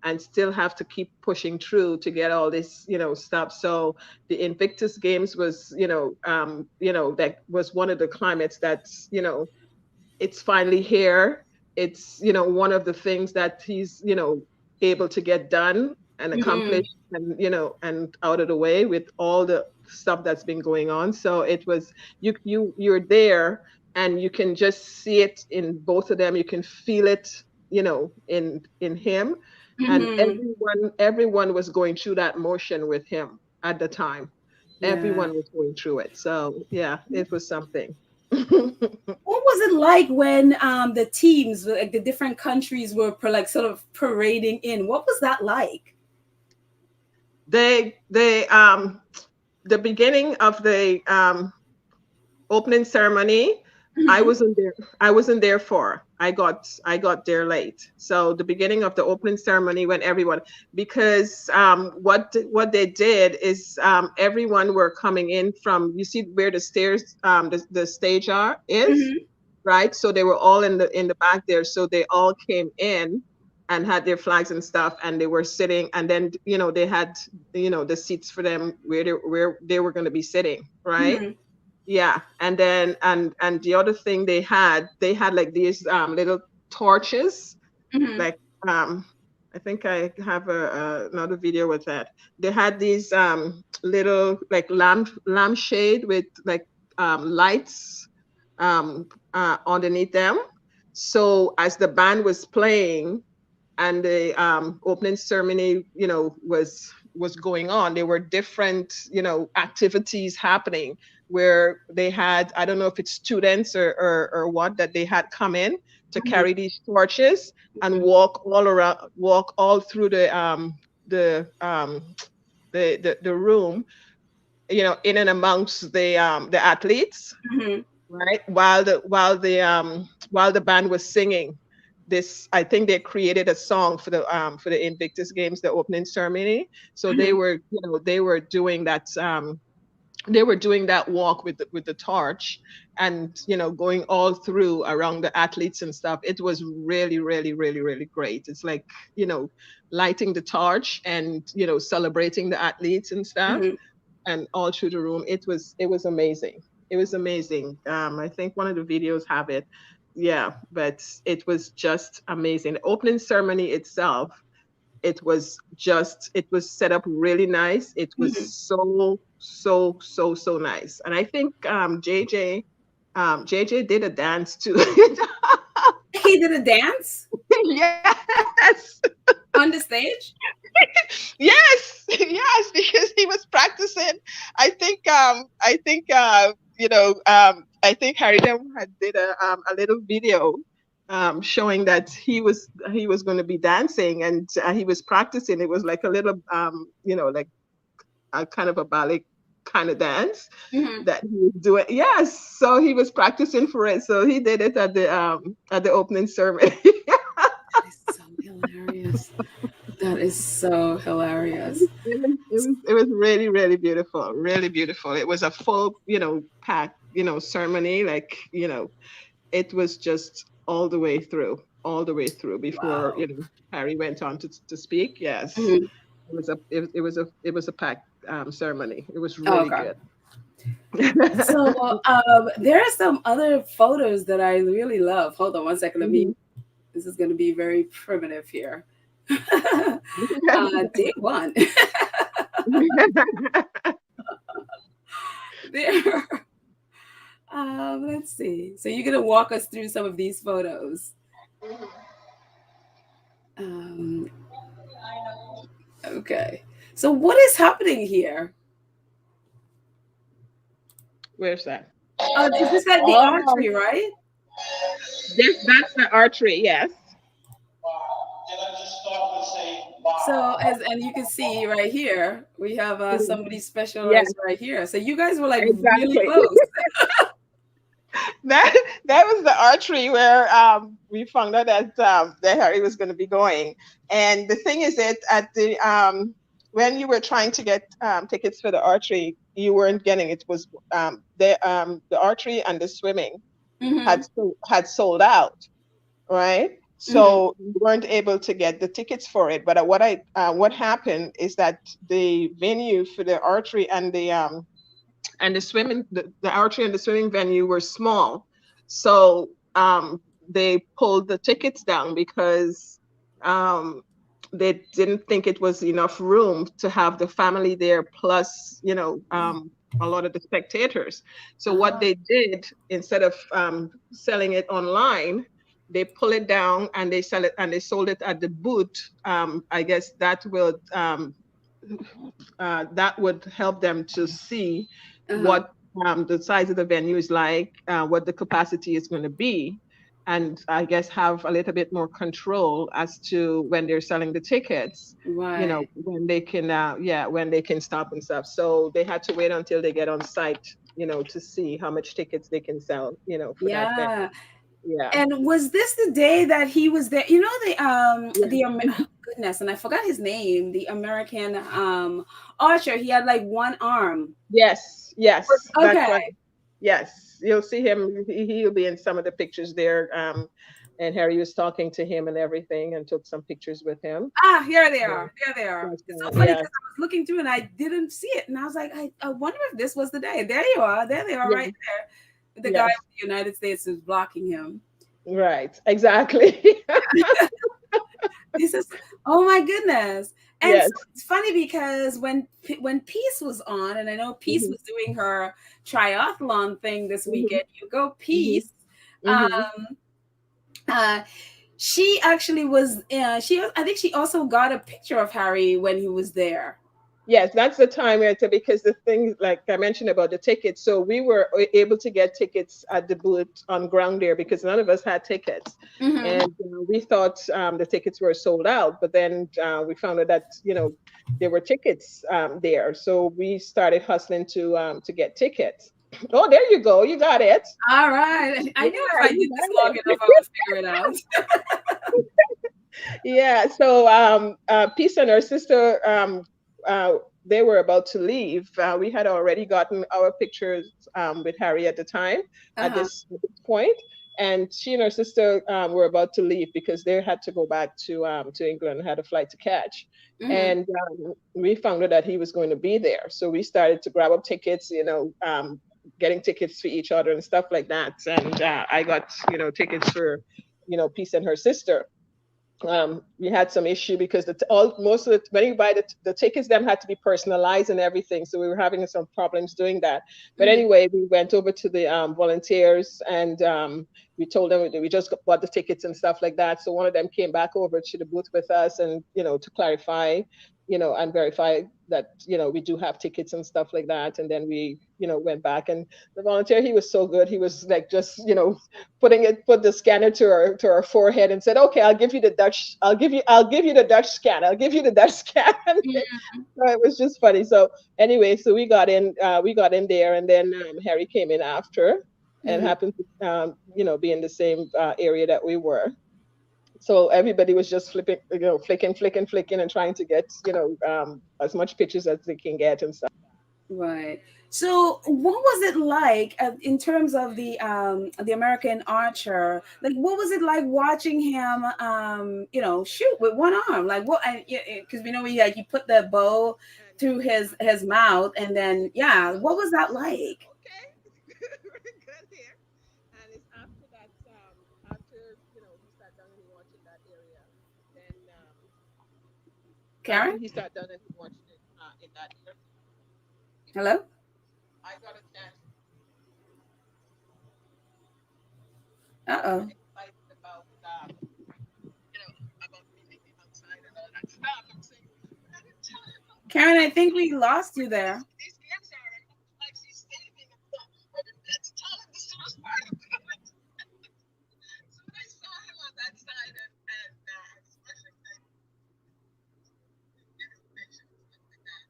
and still have to keep pushing through to get all this stuff. So the Invictus Games was, that was one of the climates that's, it's finally here. It's, one of the things that he's, able to get done and Hmm. accomplish, and, and out of the way with all the stuff that's been going on. So it was, you're there, and you can just see it in both of them. You can feel it, in him, and Mm-hmm. everyone was going through that motion with him at the time. Yeah. Everyone was going through it. So yeah, it was something. What was it like when the teams, like the different countries, were like sort of parading in? What was that like? They the beginning of the opening ceremony, I Mm-hmm. wasn't there. I wasn't there for. I got there late. So the beginning of the opening ceremony, when everyone, because what they did is, everyone were coming in from, you see where the stairs, the stage is, Mm-hmm. right? So they were all in the back there. So they all came in and had their flags and stuff, and they were sitting, and then they had the seats for them where they were going to be sitting, right? Mm-hmm. Yeah, and then and the other thing they had like these little torches, Mm-hmm. like, I think I have another video with that. They had these little like lampshade with like lights underneath them. So as the band was playing, and the opening ceremony, was going on. There were different, activities happening where they had, I don't know if it's students or what, that they had come in to Mm-hmm. carry these torches and walk all around, walk all through the the room, in and amongst the athletes, Mm-hmm. right? While the band was singing this, I think they created a song for the Invictus Games, the opening ceremony. So Mm-hmm. they were doing that walk with the torch, and going all through around the athletes and stuff. It was really, really, really, really great. It's like, you know lighting the torch and celebrating the athletes and stuff, Mm-hmm. and all through the room. It was amazing. It was amazing. I think one of the videos have it. Yeah, but it was just amazing. The opening ceremony itself, it was set up really nice. It was Mm-hmm. so, so, so, so nice. And I think JJ did a dance too. He did a dance Yes. on the stage. Yes, yes, because he was practicing. I think Harry Dem had did a little video showing that he was going to be dancing, and he was practicing. It was like a little like a kind of a ballet kind of dance Mm-hmm. that he was doing. Yes, so he was practicing for it. So he did it at the opening ceremony. That is so hilarious. That is so hilarious. It was really, really beautiful, really beautiful. It was a full, pack, ceremony. Like, it was just all the way through before, Wow. Harry went on to speak. Yes, Mhm. it was a packed ceremony. It was Oh, really okay. good. So there are some other photos that I really love. Hold on one second. Mhm. This is going to be very primitive here. Day one. There. Let's see. So you're going to walk us through some of these photos. Um, okay. So what is happening here? Where's that? Is this at the Oh, archery, right? that's the archery. Yes. Can I just start with saying, So wow? and you can see right here, we have Mhm. somebody Yes, specialized right here. So you guys were like really exactly. close. that that was the archery where we found out that Harry was going to be going. And the thing is that at the when you were trying to get tickets for the archery, you weren't getting it. Was the archery and the swimming Mm-hmm. had sold out, right? Mm-hmm. So you weren't able to get the tickets for it. But what happened is that the venue for the archery and the swimming, the archery and the swimming venue were small. So they pulled the tickets down because um, they didn't think it was enough room to have the family there plus a lot of the spectators. So what Oh, they did, instead of selling it online, they pull it down and they sell it, and they sold it at the booth. I guess that would help them to see uh-huh. what the size of the venue is like, what the capacity is going to be, and I guess have a little bit more control as to when they're selling the tickets. Right. When they can, when they can stop and stuff. So they had to wait until they get on site, to see how much tickets they can sell, for that venue. Yeah. Yeah. And was this the day that he was there? You know Yeah. oh, goodness, and I forgot his name. The American archer. He had like one arm. Yes. Yes. That's Okay. right. Yes, you'll see him. He'll be in some of the pictures there. And Harry was talking to him and everything, and took some pictures with him. Ah, here they Yeah, are. There they are. that's It's so right. funny Yes, because I was looking through and I didn't see it, and I was like, I wonder if this was the day. There you are. There they are, yeah, right there. The guy yes, with the United States is blocking him. right, exactly. He says, "Oh my goodness!" And so Yes. it's funny because when Peace was on, and I know Peace Hmm. was doing her triathlon thing this Hmm. weekend. You go, Hmm. Peace. Hmm. Um, uh, she actually was. I think she also got a picture of Harry when he was there. Yes, that's the time where because the thing, like I mentioned about the tickets, so we were able to get tickets at the booth on ground there because none of us had tickets, Hmm. and we thought the tickets were sold out, but then we found out that there were tickets there, so we started hustling to get tickets. Oh, there you go, you got it. All right. I knew if Yeah, I you did this got long enough, it. I would figure it out. Yeah, so Peace and her sister, uh, they were about to leave. We had already gotten our pictures with Harry at the time, Uh-huh. at this point, and she and her sister were about to leave because they had to go back to England, had a flight to catch. Hmm. And we found out that he was going to be there, so we started to grab up tickets, getting tickets for each other and stuff like that. And I got tickets for Peace and her sister. We had some issue because most of the when you buy the tickets, them had to be personalized and everything, so we were having some problems doing that. But Hmm. anyway, we went over to the volunteers, and we told them we just bought the tickets and stuff like that. So one of them came back over to the booth with us, and to clarify, and verify that we do have tickets and stuff like that. And then we went back, and the volunteer, he was so good. He was like, just put the scanner to her forehead and said, "Okay, I'll give you the Dutch. I'll give you the Dutch scan. I'll give you the Dutch scan." So it was just funny. So anyway, so we got in there, and then Harry came in after, and Hmm. happened to be in the same area that we were. So everybody was just flipping, flicking, and trying to get as much pictures as they can get and stuff. Right. So, what was it like in terms of the American Archer? Like, what was it like watching him, shoot with one arm? Like, what? Because we know he put the bow through his mouth, and then yeah, what was that like? Okay, very good here. And it's after that, after he sat down and he watched in that area, then Karen, after he sat down and he watched it in that area, hello. I got a chance Uh and oh, excited about about meeting him outside and all that stuff. I'm saying, I didn't tell him how Karen, I think we exciting lost you there. these games are and how much life he's saving and stuff. I didn't get to tell him this was part of it. So when I saw him on that side, and especially like getting pictures and stuff like that,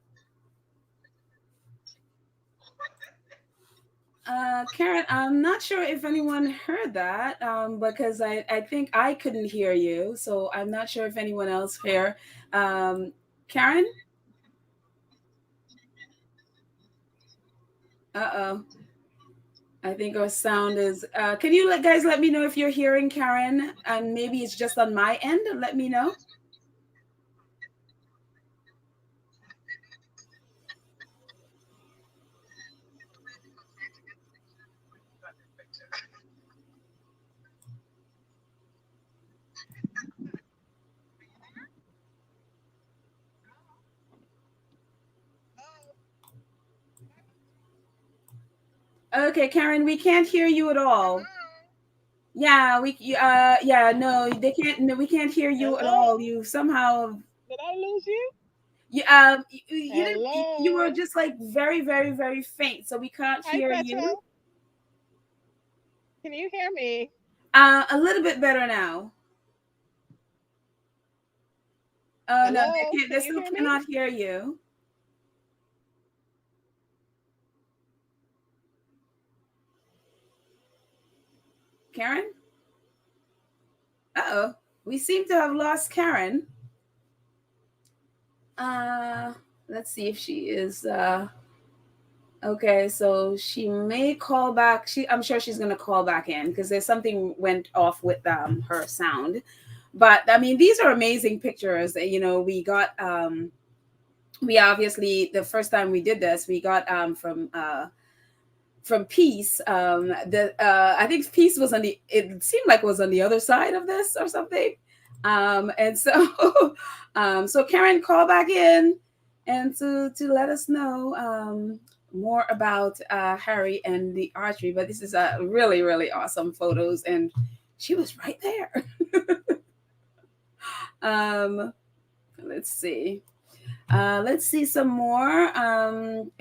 Karen, I'm not sure if anyone heard that because I think I couldn't hear you. So I'm not sure if anyone else heard. Karen? Uh oh. I think our sound is. Can you guys let me know if you're hearing Karen? And maybe it's just on my end. Let me know. Okay, Karen, we can't hear you at all. Yeah, yeah, no, they can't. No, we can't hear you at all. Hello? You somehow, Did I lose you? you didn't. You were Hello? just like very, very, very faint, so we can't Hi, hear you. Petra. Can you hear me? A little bit better now. Oh no, they Hello? can't. They Can you still hear me? cannot hear you, Karen. Uh-oh, we seem to have lost Karen. Uh, let's see if she is. Okay, so she may call back. I'm sure she's gonna call back in because there's something went off with her sound. But I mean, these are amazing pictures. You know, we obviously the first time we did this, we got from Peace. The I think Peace was on the. It seemed like it was on the other side of this or something. And so, so Karen, call back in and to let us know more about Harry and the archery. But this is a really really awesome photos, and she was right there. um, let's see. Let's see some more.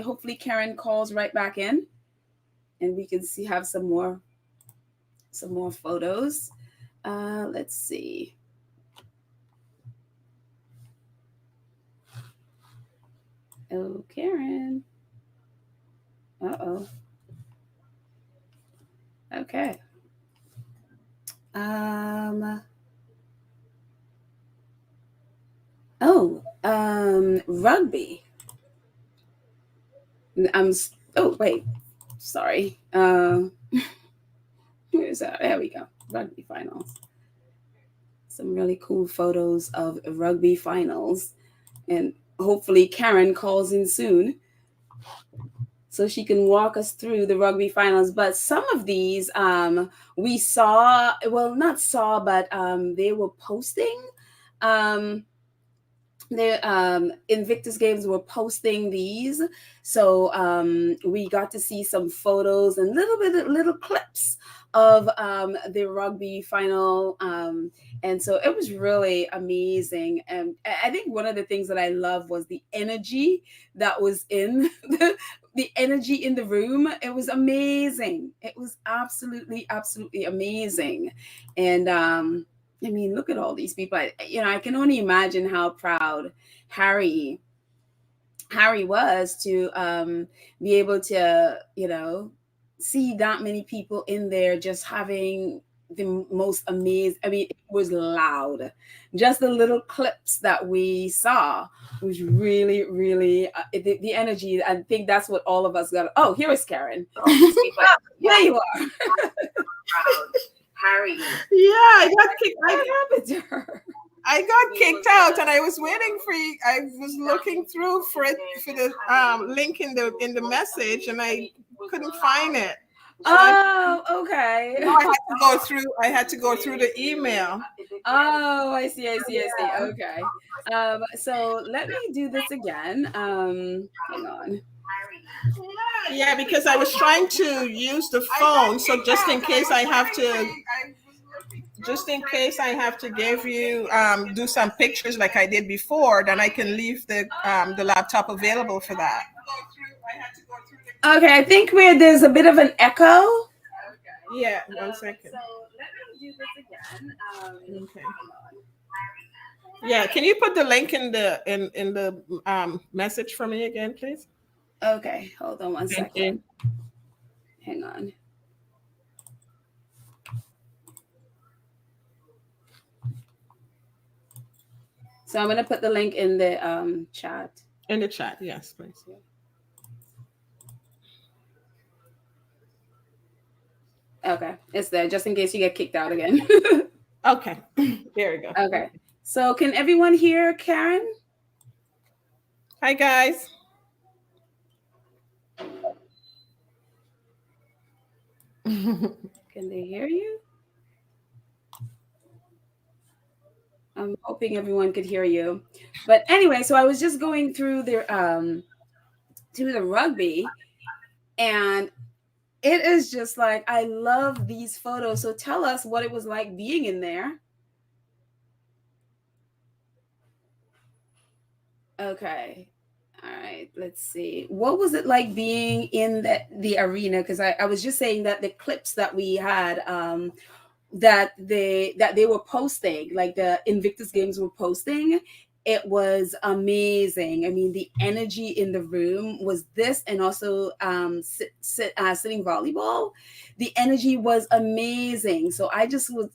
Hopefully Karen calls right back in, and we can see have some more photos. Let's see. Oh, Karen. Uh-oh. Okay. Rugby. Oh, wait. Sorry. Where's that? There we go. Rugby finals. Some really cool photos of rugby finals. And hopefully Karen calls in soon so she can walk us through the rugby finals. But some of these we saw, well, not saw, but they were posting. The Invictus Games were posting these, so we got to see some photos and little clips of the rugby final, and so it was really amazing. And I think one of the things that I love was the energy that was in the energy in the room. It was amazing. It was absolutely amazing, and I mean, look at all these people. I can only imagine how proud Harry was to be able to, see that many people in there just having the most amazing. I mean, it was loud. Just the little clips that we saw was really, really the energy. I think that's what all of us got. Oh, here is Karen. There you are. Harry. Yeah, I got kicked. What happened to her? I got kicked out, and I was waiting for you. I was looking through for the link in the message, and I couldn't find it. So Okay. I had to go through the email. Oh, I see. Okay. So let me do this again. Hang on. Yeah, because I was trying to use the phone, so just in case I have to give you do some pictures like I did before, then I can leave the laptop available for that. Okay, I think there's a bit of an echo. Yeah, 1 second. So let me do this again. Okay. Yeah, can you put the link in the message for me again, please? Okay, hold on 1 Thank second. you. Hang on. So I'm gonna put the link in the chat. In the chat, yes, please. Okay, it's there just in case you get kicked out again. Okay, there we go. Okay, so can everyone hear Karen? Hi, guys. Can they hear you? I'm hoping everyone could hear you. But anyway, so I was just going through the rugby, and it is just like, I love these photos. So tell us what it was like being in there. Okay. All right. Let's see. What was it like being in the arena? Because I was just saying that the clips that we had, that they were posting, like the Invictus Games were posting, it was amazing. I mean, the energy in the room was this, and also sitting volleyball. The energy was amazing. So I just would,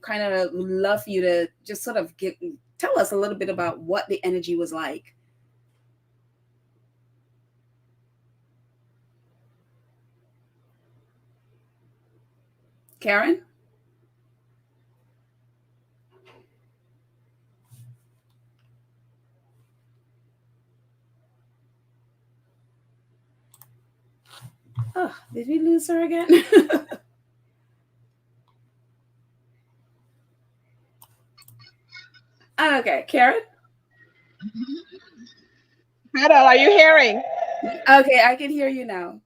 kind of love for you to just sort of tell us a little bit about what the energy was like. Karen? Oh, did we lose her again? Okay, Karen? Hello, are you hearing? Okay, I can hear you now.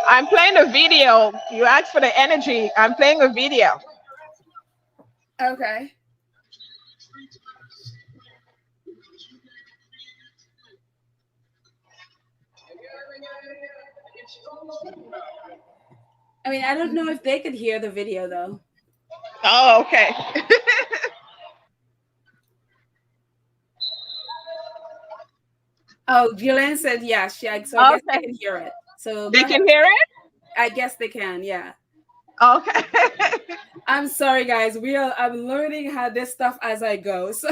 I'm playing a video. You asked for the energy. I'm playing a video. Okay. I mean, I don't know if they could hear the video though. Oh, okay. Oh, Jillian said yes. Yeah, so I guess they Okay. can hear it. So go They ahead. can hear it? I guess they can. Yeah. Okay. I'm sorry, guys. I'm learning how this stuff as I go, so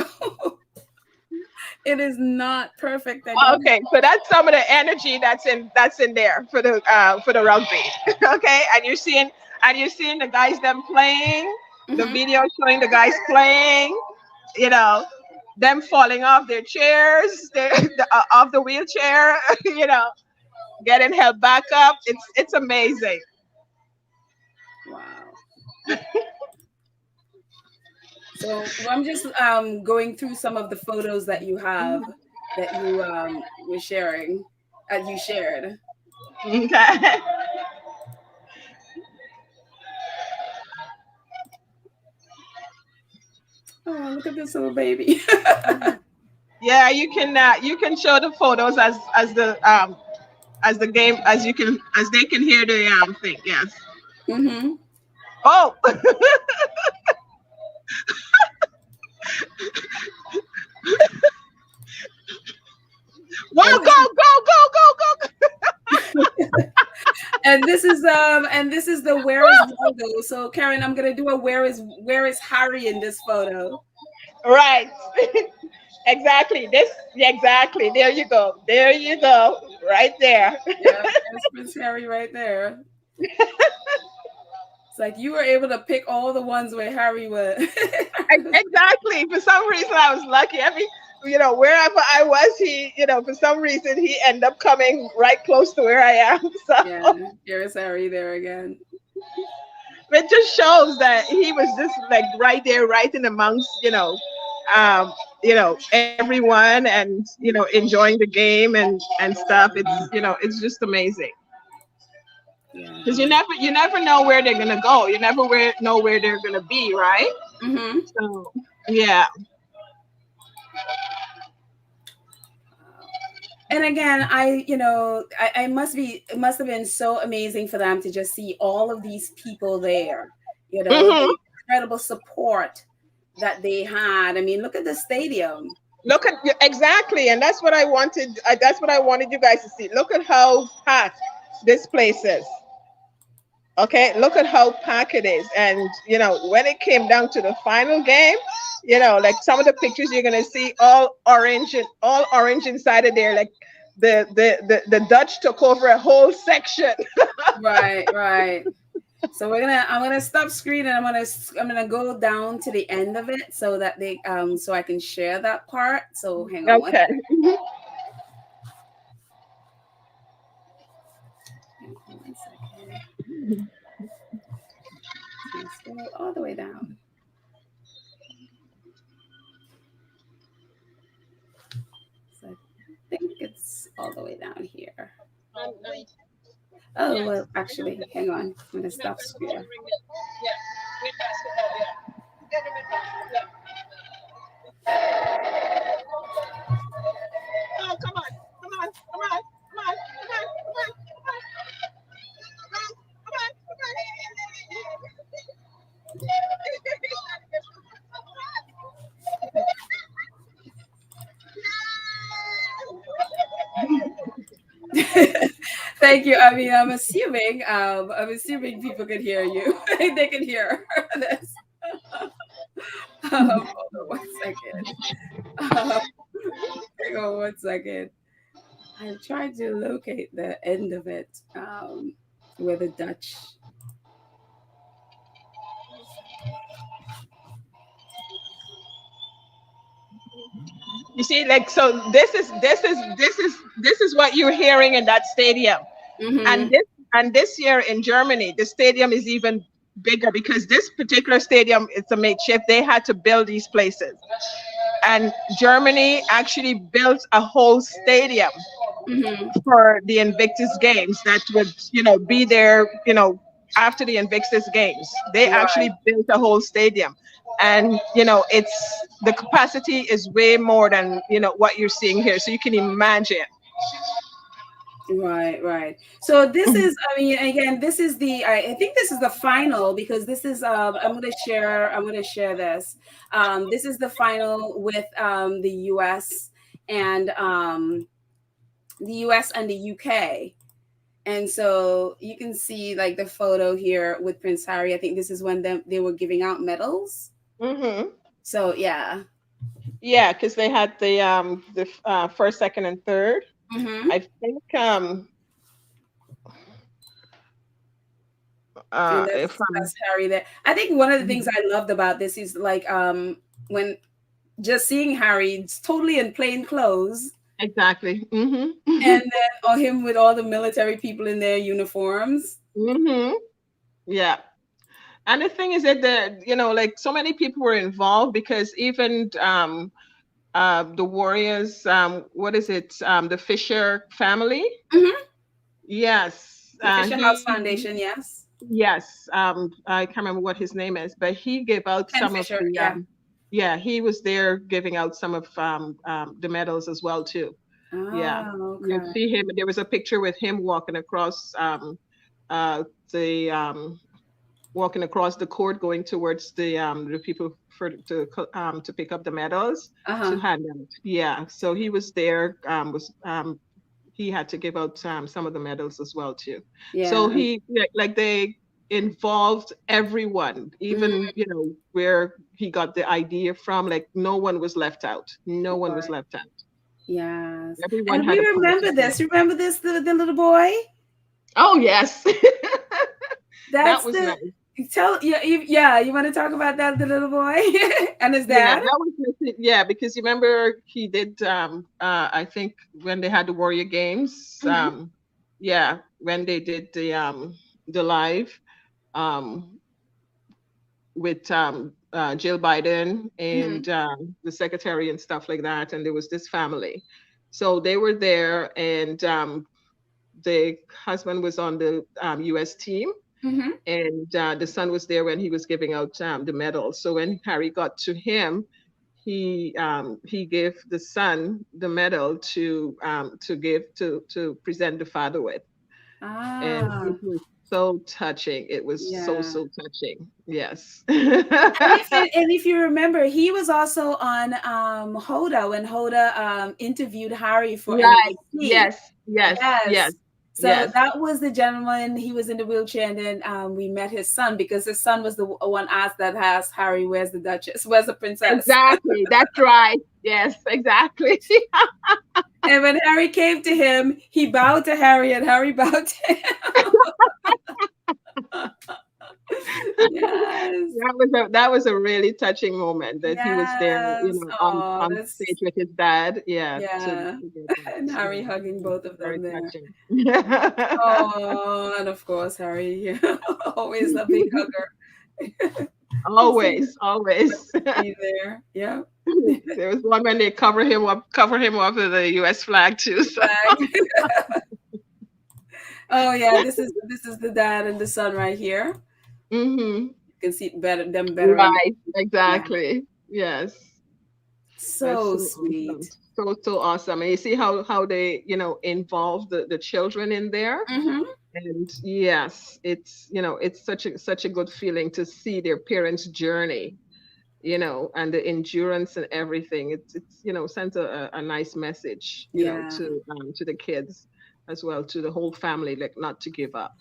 it is not perfect. I don't. Okay, so that's some of the energy that's in there for the rugby. Okay, and you're seeing the guys them playing, the Mhm. video showing the guys playing, you know, them falling off their chairs, off the wheelchair, getting held back up. It's amazing. Wow. So I'm just going through some of the photos that you have that you were sharing, you shared. Okay. Oh, look at this little baby. Yeah, you can show the photos as the game as they can hear the thing. Yes. Mm-hmm. Oh. Well, And go, this is go, go, go, and this is the Where is Waldo. So Karen, I'm gonna do a Where is Harry in this photo. go. Right. Exactly. Exactly. There you go. There you go. Right there. Yeah, there's Prince Harry right there. It's like you were able to pick all the ones where Harry was. Exactly. For some reason, I was lucky. Wherever I was, for some reason, he ended up coming right close to where I am. Yeah, So there's Harry there again. it just shows that he was just like right there, right in amongst, everyone, and enjoying the game and stuff. It's just amazing. Yeah. Because you never know where they're gonna go. You never know where they're gonna be, right? Mm-hmm. So yeah. And again, I it must have been so amazing for them to just see all of these people there, Hmm. the incredible support that they had. I mean, look at the stadium. Look at exactly, and that's what I wanted. That's what I wanted you guys to see. Look at how packed this place is. Okay, look at how packed it is, and when it came down to the final game, like some of the pictures you're gonna see all orange inside of there, like the Dutch took over a whole section. Right, right. So I'm gonna stop screen, and I'm gonna go down to the end of it so that so I can share that part. So hang on Okay. one second. It's gonna scroll all the way down. So I think it's all the way down here. And, Oh, yes. well, actually, hang on. I'm going to stop share. Yeah. With basketball, yeah. Together with basketball, yeah. Oh, come on. Come on. Come on. Come on. Come on. Come on. Come on. Come on. Come on. Thank you. I mean, I'm assuming people can hear you. They can hear this. Hold on one second. Hang on one second. I'm trying to locate the end of it, where the Dutch. You see, like, so this is what you're hearing in that stadium. Mm-hmm. And this year in Germany, the stadium is even bigger because this particular stadium, it's a makeshift. They had to build these places. And Germany actually built a whole stadium Mm-hmm. for the Invictus Games that would, be there, after the Invictus Games. They Right. actually built a whole stadium. And, it's the capacity is way more than, what you're seeing here. So you can imagine. Right, right. So this is, I mean, again, this is I think this is the final because this is, I'm gonna share this. This is the final with the US and the UK. And so you can see like the photo here with Prince Harry. I think this is when they were giving out medals. Mm-hmm. So yeah. Yeah, because they had the first, second, and third. Mm-hmm. I think And if that's Harry there. I think one of the things I loved about this is like when just seeing Harry, it's totally in plain clothes. exactly. Mm-hmm. And then or him with all the military people in their uniforms. Mm-hmm. Yeah. And the thing is that like so many people were involved because even the Warriors, what is it? The Fisher family. Mm-hmm. Yes. The Fisher House Foundation, yes. Yes. I can't remember what his name is, but he gave out Ken some of Fisher, the yeah. yeah, he was there giving out some of the medals as well too. Yeah. You Okay. see him. There was a picture with him walking across the walking across the court, going towards the people to pick up the medals to Uh-huh. hand out. Yeah, so he was there. He had to give out some of the medals as well too. So Yeah. like they involved everyone, even Mm-hmm. where he got the idea from. Like no one was left out. No one was Right. left out. Yes. Everyone And we had a part to remember play. this. Remember this, the little boy? Oh yes, that That's was the nice. tell yeah, you want to talk about that, the little boy and his Yeah, dad? that was yeah, because you remember he did I think when they had the Warrior Games, Mm-hmm. yeah, when they did the live um with Jill Biden Mm-hmm. and the secretary and stuff like that, and there was this family. So they were there, and the husband was on the US team, Mm-hmm. and the son was there when he was giving out the medal. So when Harry got to him, he gave the son the medal to present the father with, and it Ah, was so touching. It was so yeah. touching. Yes. And if you remember, he was also on Hoda when Hoda interviewed Harry for Right. NBC. Yes. Yes. Yes. Yes. So Yes. that was the gentleman. He was in the wheelchair, and then we met his son because his son was the one asked that asked Harry, "Where's the Duchess? Where's the princess?" Exactly. That's right. Yes. Exactly. And when Harry came to him, he bowed to Harry, and Harry bowed to him. Yes. That was a really touching moment that he was there, Yes. Oh, on that's stage with his dad. Yeah, yeah. to get that. And Harry Yeah, hugging it both was of very them there. touching. Oh, and of course, Harry, always a big hugger. Always, always. Be there. Yeah. There was one when they cover him up with the US flag too. So. Flag. Oh yeah, this is the dad and the son right here. Mm-hmm. You can see them better in Right, yeah. exactly. Yes. That's So so awesome. sweet. So awesome. And you see how they, involve the children in there. Mm-hmm. And yes, it's such a good feeling to see their parents' journey, and the endurance and everything. It's sent a nice message, Yeah. to the kids as well, to the whole family, like not to give up.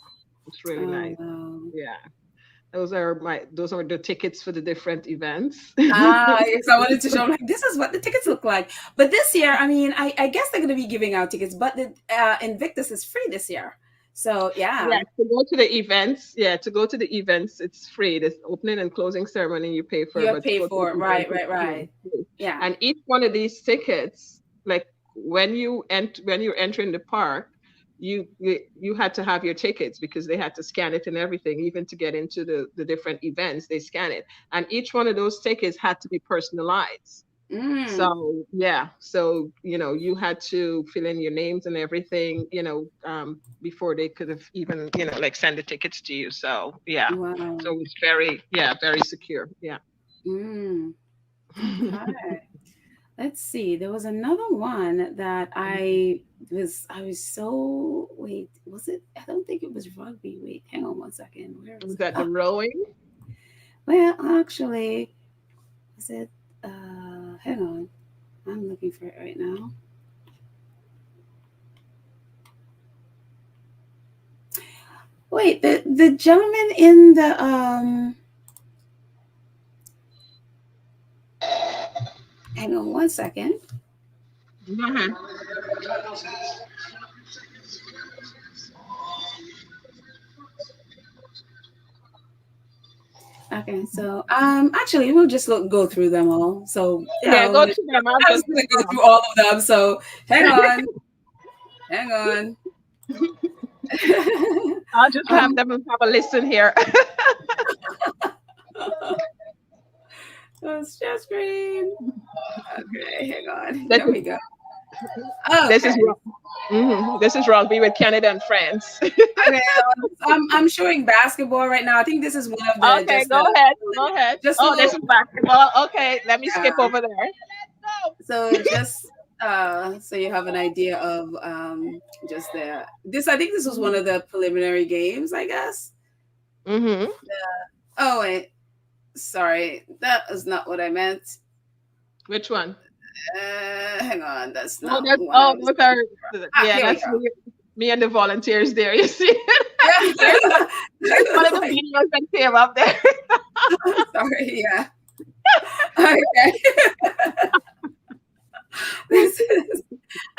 It's really Oh nice. wow. Yeah. Those are the tickets for the different events. Ah, yes, I wanted to show like this is what the tickets look like. But this year, I mean, I guess they're gonna be giving out tickets, but the Invictus is free this year. So Yeah, yeah, to go to the events. Yeah, to go to the events, it's free. The opening and closing ceremony you pay you for, have but to paid go to the for it. event, Right, right, right. it's free. Yeah. And each one of these tickets, like when you're entering the park, you had to have your tickets because they had to scan it and everything, even to get into the different events, they scan it. And each one of those tickets had to be personalized. Mm. So yeah, so you had to fill in your names and everything, before they could have even, like send the tickets to you. So yeah, Wow. so it's very secure. Yeah. Mm. Okay. Let's see. There was another one that I was so wait, was it? I don't think it was rugby. Wait, hang on one second. Where is Was it? that Oh, the rowing? well, actually, is it hang on. I'm looking for it right now. Wait, the gentleman in the hang on one second. Go ahead. Okay, so actually we'll just go through them all. So yeah, Yeah, go to them. I'll I was just gonna go through all of them. So hang on, hang on. I'll just have um, them have a listen here. share screen. Okay, hang on. this There is we go. this is Okay, this is rugby with Canada and France. okay. I'm showing basketball right now. I think this is one of the Okay, just go the ahead. Go ahead. just a Oh, this little is basketball. Okay, let me skip yeah. over there. So just so you have an idea of just the this I think this was one of the preliminary games, I guess. Mm-hmm. Oh wait, sorry, that is not what I meant. Which one? Hang on, that's Oh, not that's what I oh, was those looking are for. Ah, yeah, here we that's go. me and the volunteers there. You see, Yeah, that's one it's of the like, videos that came up there. sorry, yeah. Okay. This is,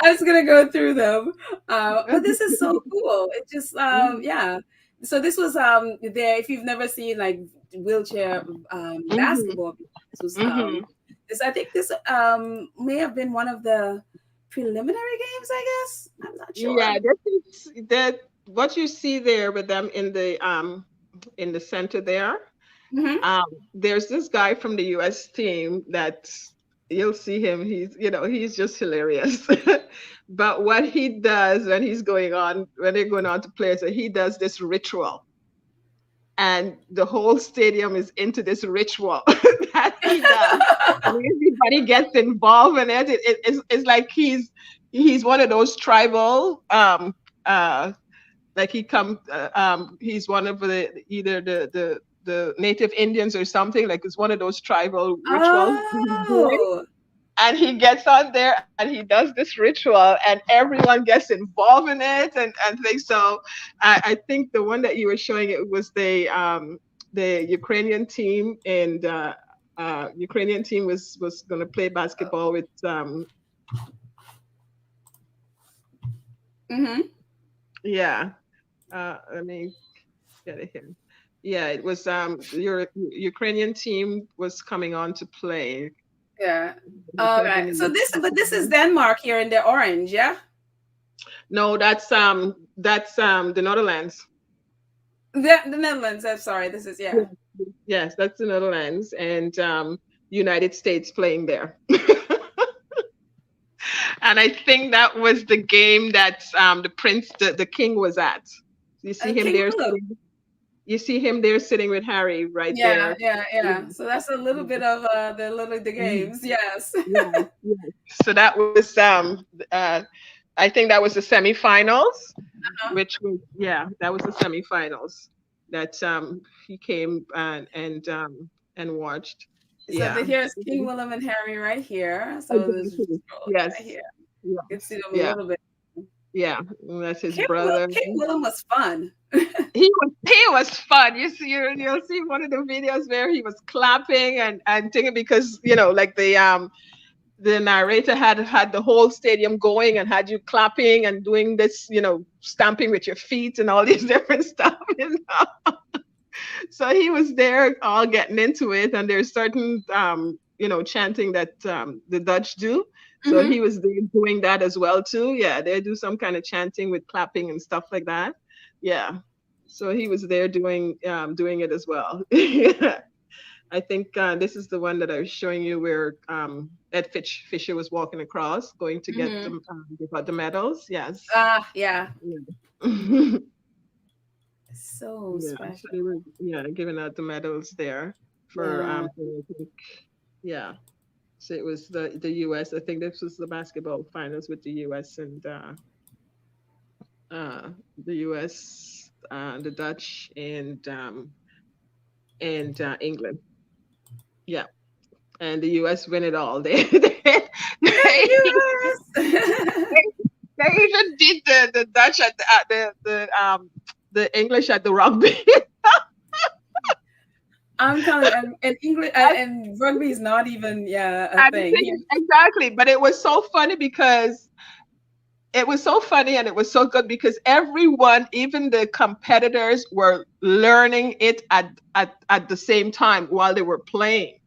I was gonna go through them, but this is so cool. It just, Mhm, yeah. So this was there. If you've never seen like wheelchair mhm, basketball, this was mhm. this. I think this may have been one of the preliminary games. I guess I'm not Yeah, sure. this is that what you see there with them in the center there. Hmm. Um, there's this guy from the US team that you'll see him. He's just hilarious. But what he does when they're going on to play, so he does this ritual, and the whole stadium is into this ritual that he does, and everybody gets involved in it. It's like he's one of those tribal like he's one of the either the native Indians or something, like it's one of those tribal rituals he's doing, Oh, and he gets on there and he does this ritual and everyone gets involved in it and things. So I think the one that you were showing, it was the Ukrainian team, and Ukrainian team was going to play basketball with hmm, yeah, let me get it here. Yeah, it was your Ukrainian team was coming on to play. yeah. I All can't right. remember. But this is Denmark here in the orange, yeah. No, that's the Netherlands. The Netherlands. I'm sorry. This is Yeah. yeah. Yes, that's the Netherlands, and United States playing there. And I think that was the game that the king was at. You see him King there Willow. sitting. You see him there sitting with Harry right Yeah, there. yeah, Yeah, yeah. So that's a little yeah, bit of the mhm, games. Yes. yeah, yeah. So that was I think that was the semifinals, Uh-huh. which was yeah, that was the semifinals that he came and watched. So Yeah. here's King Willem and Harry right here. So this is Exactly. scrolling right Yes. here. You can see Yes. them a Yeah. little bit. Yeah. That's his brother. King Willem was fun. He was fun. You'll see one of the videos where he was clapping and thinking because like the narrator had the whole stadium going and had you clapping and doing this stamping with your feet and all these different stuff. So he was there all getting into it, and there's certain chanting that the Dutch do. So Hmm. he was there doing that as well too. Yeah, they do some kind of chanting with clapping and stuff like that. Yeah. So he was there doing it as well. I think this is the one that I was showing you where Ed Fisher was walking across, going to get Hmm. give out the medals. Yes. Ah, yeah. Yeah. So Yeah, so special. they were giving out the medals there Yeah. I think, yeah. So it was the US. I think this was the basketball finals with the US uh the US, the Dutch and England. Yeah, and the US win it all. Yes. They even beat the Dutch at the English at the rugby. I'm telling you, and English and rugby is not even a And the thing thing here. is, exactly, but it was so funny because it was so funny and it was so good because everyone, even the competitors, were learning it at the same time while they were playing.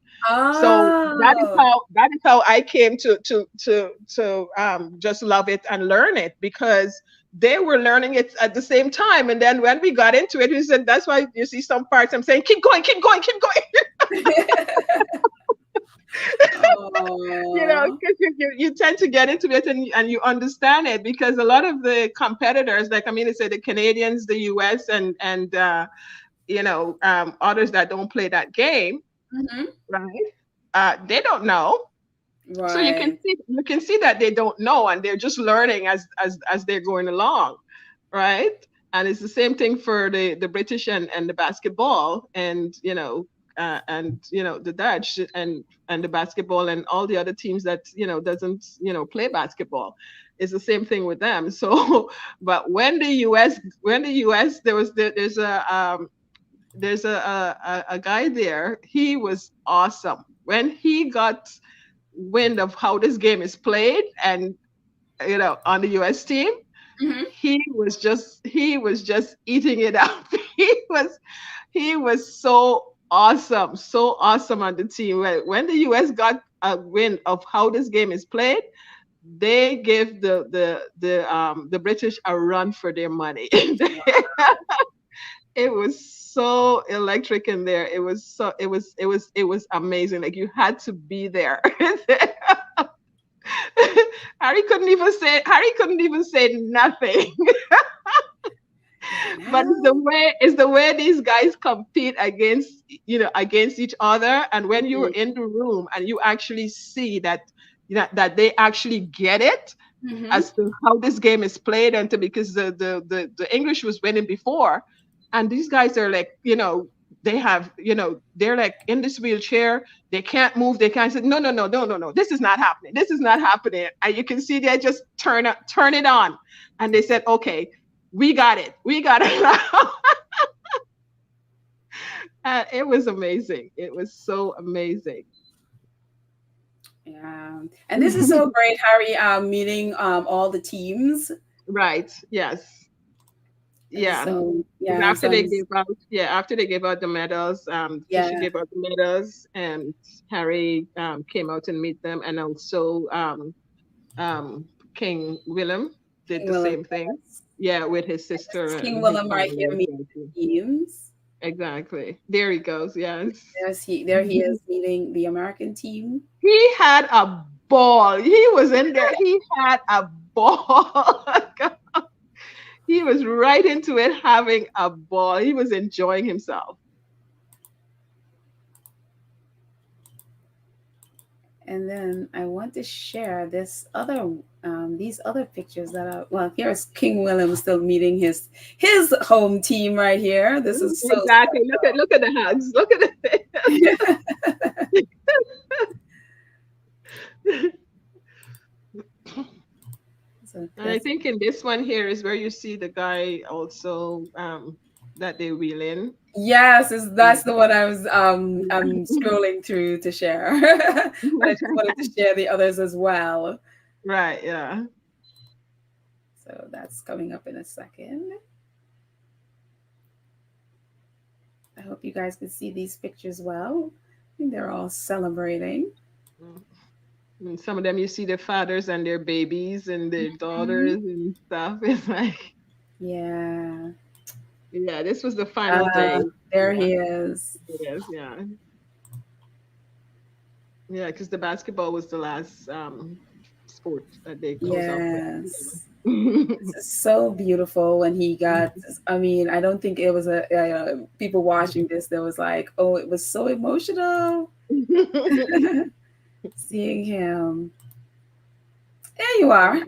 So Oh. that is how I came to just love it and learn it because they were learning it at the same time. And then when we got into it, we said that's why you see some parts I'm saying, keep going, keep going, keep going. Oh. Because you tend to get into it and you understand it because a lot of the competitors, like I mean, say the Canadians, the US, and others that don't play that game, Hmm. right? They don't know. So Right. you can see that they don't know and they're just learning as they're going along, right? And it's the same thing for the British and the basketball and the Dutch and the basketball and all the other teams that doesn't play basketball. It's the same thing with them. So, but when the US there's a guy there. He was awesome when he got wind of how this game is played and on the US team. Hmm. He was just eating it up. He was so awesome on the team. When the US got a wind of how this game is played, they gave the British a run for their money. It was so electric in there. It was amazing. Like you had to be there. Harry couldn't even say nothing. But Wow. it's the way these guys compete against each other. And when you're in the room and you actually see that that they actually get it Hmm. as to how this game is played and because the English was winning before, and these guys are like they're like in this wheelchair, they can't move, they can't say no, no, no, no, no, no, this is not happening, this is not happening, and you can see they just turn it on, and they said, okay, we got it now. And it was amazing, it was so amazing. Yeah. And this is so great, Harry, meeting all the teams. Right, yes. Yeah. So And yeah, sounds after they gave out the medals, Fisher yeah. gave out the medals, and Harry came out and meet them, and also King William did King the Willem. same thing. Yes. Yeah, with his This is sister King and his Willem right family here as meeting well too. the teams. Exactly. There he goes. Yes. There he is meeting the American team. He had a ball. He was in there. He had a ball. He was right into it, having a ball. He was enjoying himself. And then I want to share these other pictures that are, well, here's King William still meeting his home team right here. This is so Exactly. Look at the hugs. Look at it. So And I think in this one here is where you see the guy also that they wheel in. yes, that's the one I'm scrolling through to share. But I just wanted to share the others as well. Right, yeah. So that's coming up in a second. I hope you guys can see these pictures well. I think they're all celebrating. And some of them you see their fathers and their babies and their daughters and stuff. It's like, yeah. Yeah, this was the final day. There Yeah, he is. it is, yeah. Yeah, because the basketball was the last sport that they closed off with. Yes. This is so beautiful when he got, I mean, I don't think it was people watching this that was like, oh, it was so emotional seeing him. There you are.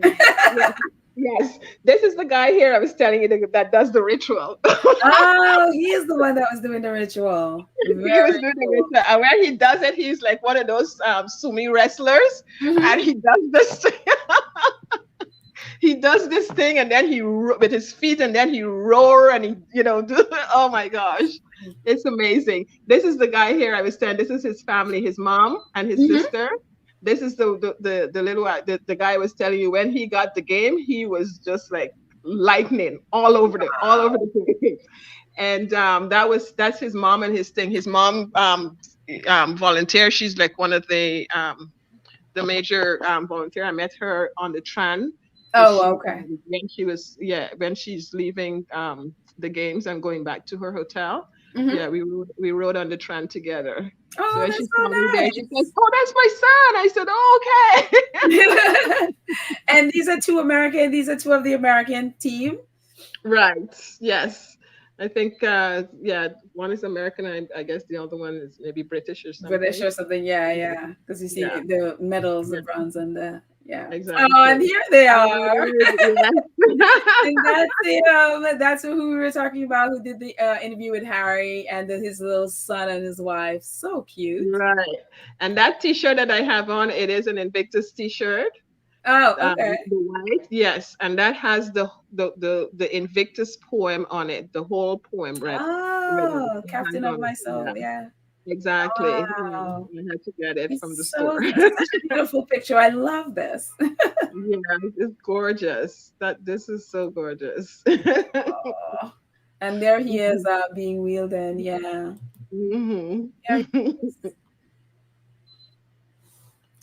Yes, this is the guy here I was telling you that does the ritual. Oh, he is the one that was doing the ritual. He was doing the ritual. And when he does it, he's like one of those sumi wrestlers. And he does this. He does this thing, and then with his feet, and then he roar, and he, oh my gosh, it's amazing. This is the guy here I was saying. This is his family, his mom and his sister. This is the little the guy I was telling you. When he got the game, he was just like lightning all over the place. And that's his mom and his thing. His mom volunteer. She's like one of the major volunteer. I met her on the tram. Oh, okay. When she's leaving the games and going back to her hotel. Yeah, we rode on the tram together. Oh, so that's so nice. There, she says, "Oh, that's my son." I said, "Oh, okay." And these are two of the American team. Right. Yes. I think one is American, and I guess the other one is maybe British or something. Yeah. Because you see the medals, the bronze and the Exactly. Oh, and here they are. And that's who we were talking about, who did the interview with Harry and his little son and his wife. So cute. Right. And that T-shirt that I have on, it is an Invictus T-shirt. Oh, okay. The white, yes, and that has the Invictus poem on it, the whole poem, right? Oh, Captain of My Soul, yeah. Exactly. Wow. I had to get it from the store. Such a beautiful picture. I love this. Yeah, it's gorgeous. This is so gorgeous. Oh. And there he is being wheeled in. Yeah.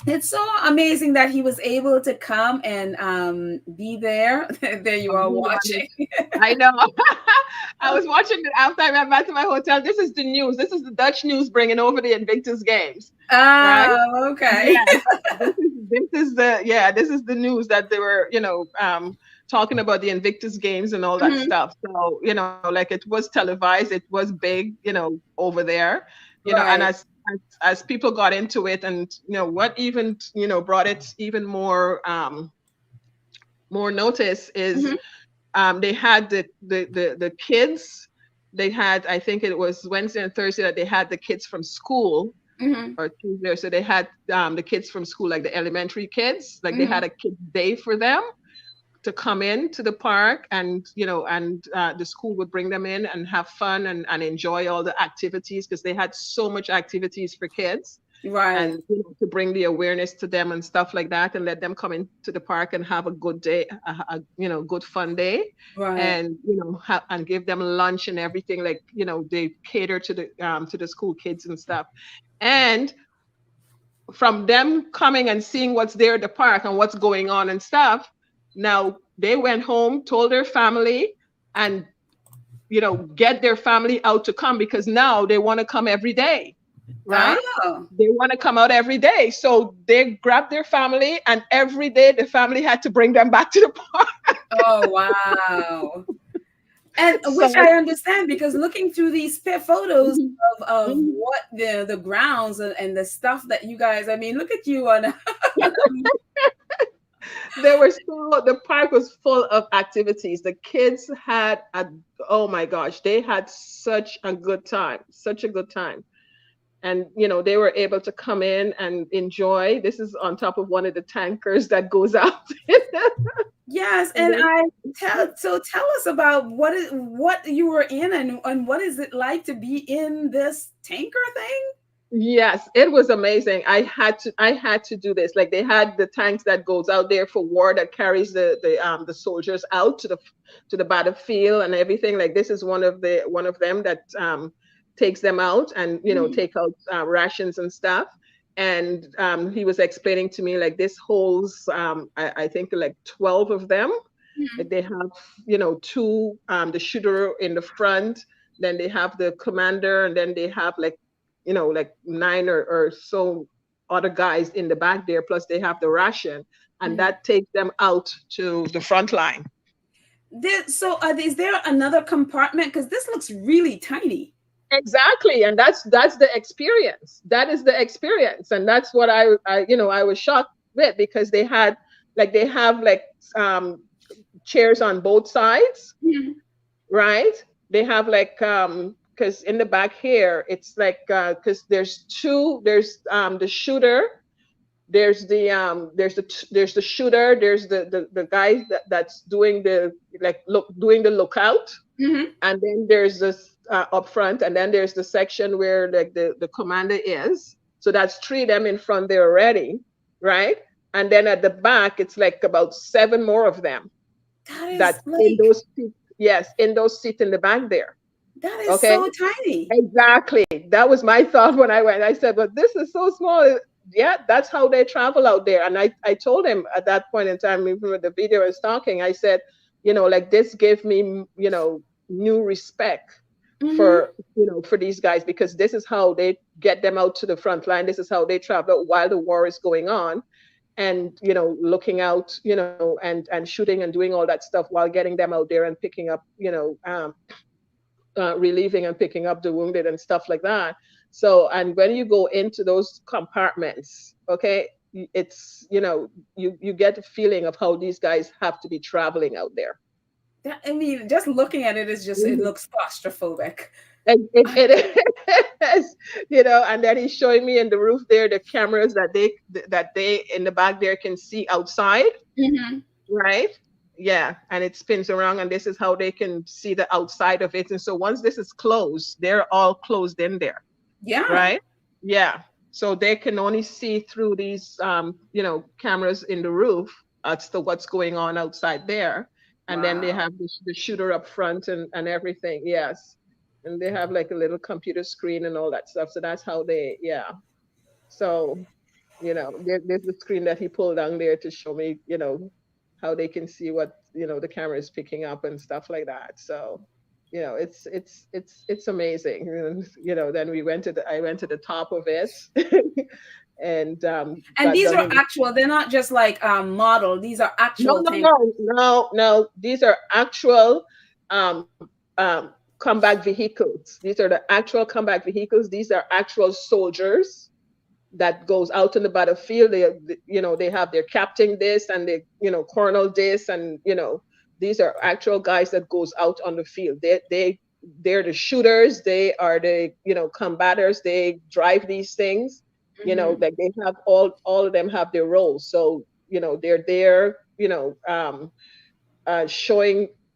It's so amazing that he was able to come and be there. There you are watching. I know. I was watching it after I went back to my hotel. This is the news. This is the Dutch news bringing over the Invictus Games. Oh, right? Okay. Yeah. This is the news that they were, talking about the Invictus Games and all that stuff. So, like it was televised, it was big, over there, and as people got into it, and what even brought it even more notice is they had the kids. They had, I think it was Wednesday and Thursday, that they had the kids from school or Tuesday. So they had the kids from school, like the elementary kids, like they had a kids day for them to come in to the park, and the school would bring them in and have fun and enjoy all the activities, because they had so much activities for kids, right? And to bring the awareness to them and stuff like that, and let them come into the park and have a good day, a good fun day, right? And and give them lunch and everything, like they cater to the school kids and stuff. And from them coming and seeing what's there at the park and what's going on and stuff, now they went home, told their family, and get their family out to come, because now they want to come every day, right? Oh. They want to come out every day. So they grabbed their family, and every day the family had to bring them back to the park. Oh, wow. And which So I understand, because looking through these photos mhm, of mhm. what the grounds and the stuff that you guys, I mean, look at you on. The park was full of activities. The kids had oh my gosh, they had such a good time, such a good time. And they were able to come in and enjoy. This is on top of one of the tankers that goes out. Yes, And and then tell us about what you were in, and what is it like to be in this tanker thing? yes, it was amazing. I had to do this. Like, they had the tanks that goes out there for war, that carries the soldiers out to the battlefield and everything. Like, this is one of them that takes them out, and Mhm. take out rations and stuff. And he was explaining to me, like, this holds I think like 12 of them. Mhm. Like, they have two, the shooter in the front, then they have the commander, and then they have like nine or so other guys in the back there, plus they have the ration, and Mhm. that takes them out to the front line. So, is there another compartment? Because this looks really tiny. Exactly, and that's the experience. That is the experience, and that's what I was shocked with, because they have like um chairs on both sides, Mhm. right? They have like because in the back here it's like because there's the shooter, there's the shooter, there's the guy that's doing the lookout, Mhm. and then there's this up front, and then there's the section where like the commander is. So that's three of them in front there already, right? And then at the back it's like about seven more of them, That is that in like those seats, yes, in those seats in the back there. that is Okay. so tiny. Exactly. That was my thought when I went. I said, but this is so small. Yeah, that's how they travel out there. And I told him at that point in time, even with the video I was talking, I said, like, this gave me, new respect Mhm. for these guys, because this is how they get them out to the front line. This is how they travel while the war is going on, and looking out, and shooting and doing all that stuff while getting them out there and picking up, relieving and picking up the wounded and stuff like that. So, and when you go into those compartments, okay, it's you get a feeling of how these guys have to be traveling out there. I mean, just looking at it is just, it Mhm. looks claustrophobic. And it is, and then he's showing me in the roof there the cameras that they in the back there can see outside, Mhm. right? Yeah, and it spins around, and this is how they can see the outside of it. And so once this is closed, they're all closed in there, Yeah. right? Yeah. So they can only see through these, cameras in the roof as to what's going on outside there. And then they Wow. have the shooter up front, and everything. Yes. And they have like a little computer screen and all that stuff. So that's how yeah. So, there's the screen that he pulled down there to show me, how they can see what, the camera is picking up and stuff like that. So, it's amazing. And, then I went to the top of it and And got these done are with actual, they're not just like model, these are no, actual no, tank. no, no, no. These are actual um, combat vehicles. These are the actual combat vehicles. These are actual soldiers that goes out in the battlefield. They have their captain this, and they, colonel this, and these are actual guys that goes out on the field. They're the shooters. They are the, combaters. They drive these things. Mhm. Like, they have all of them have their roles. So they're there.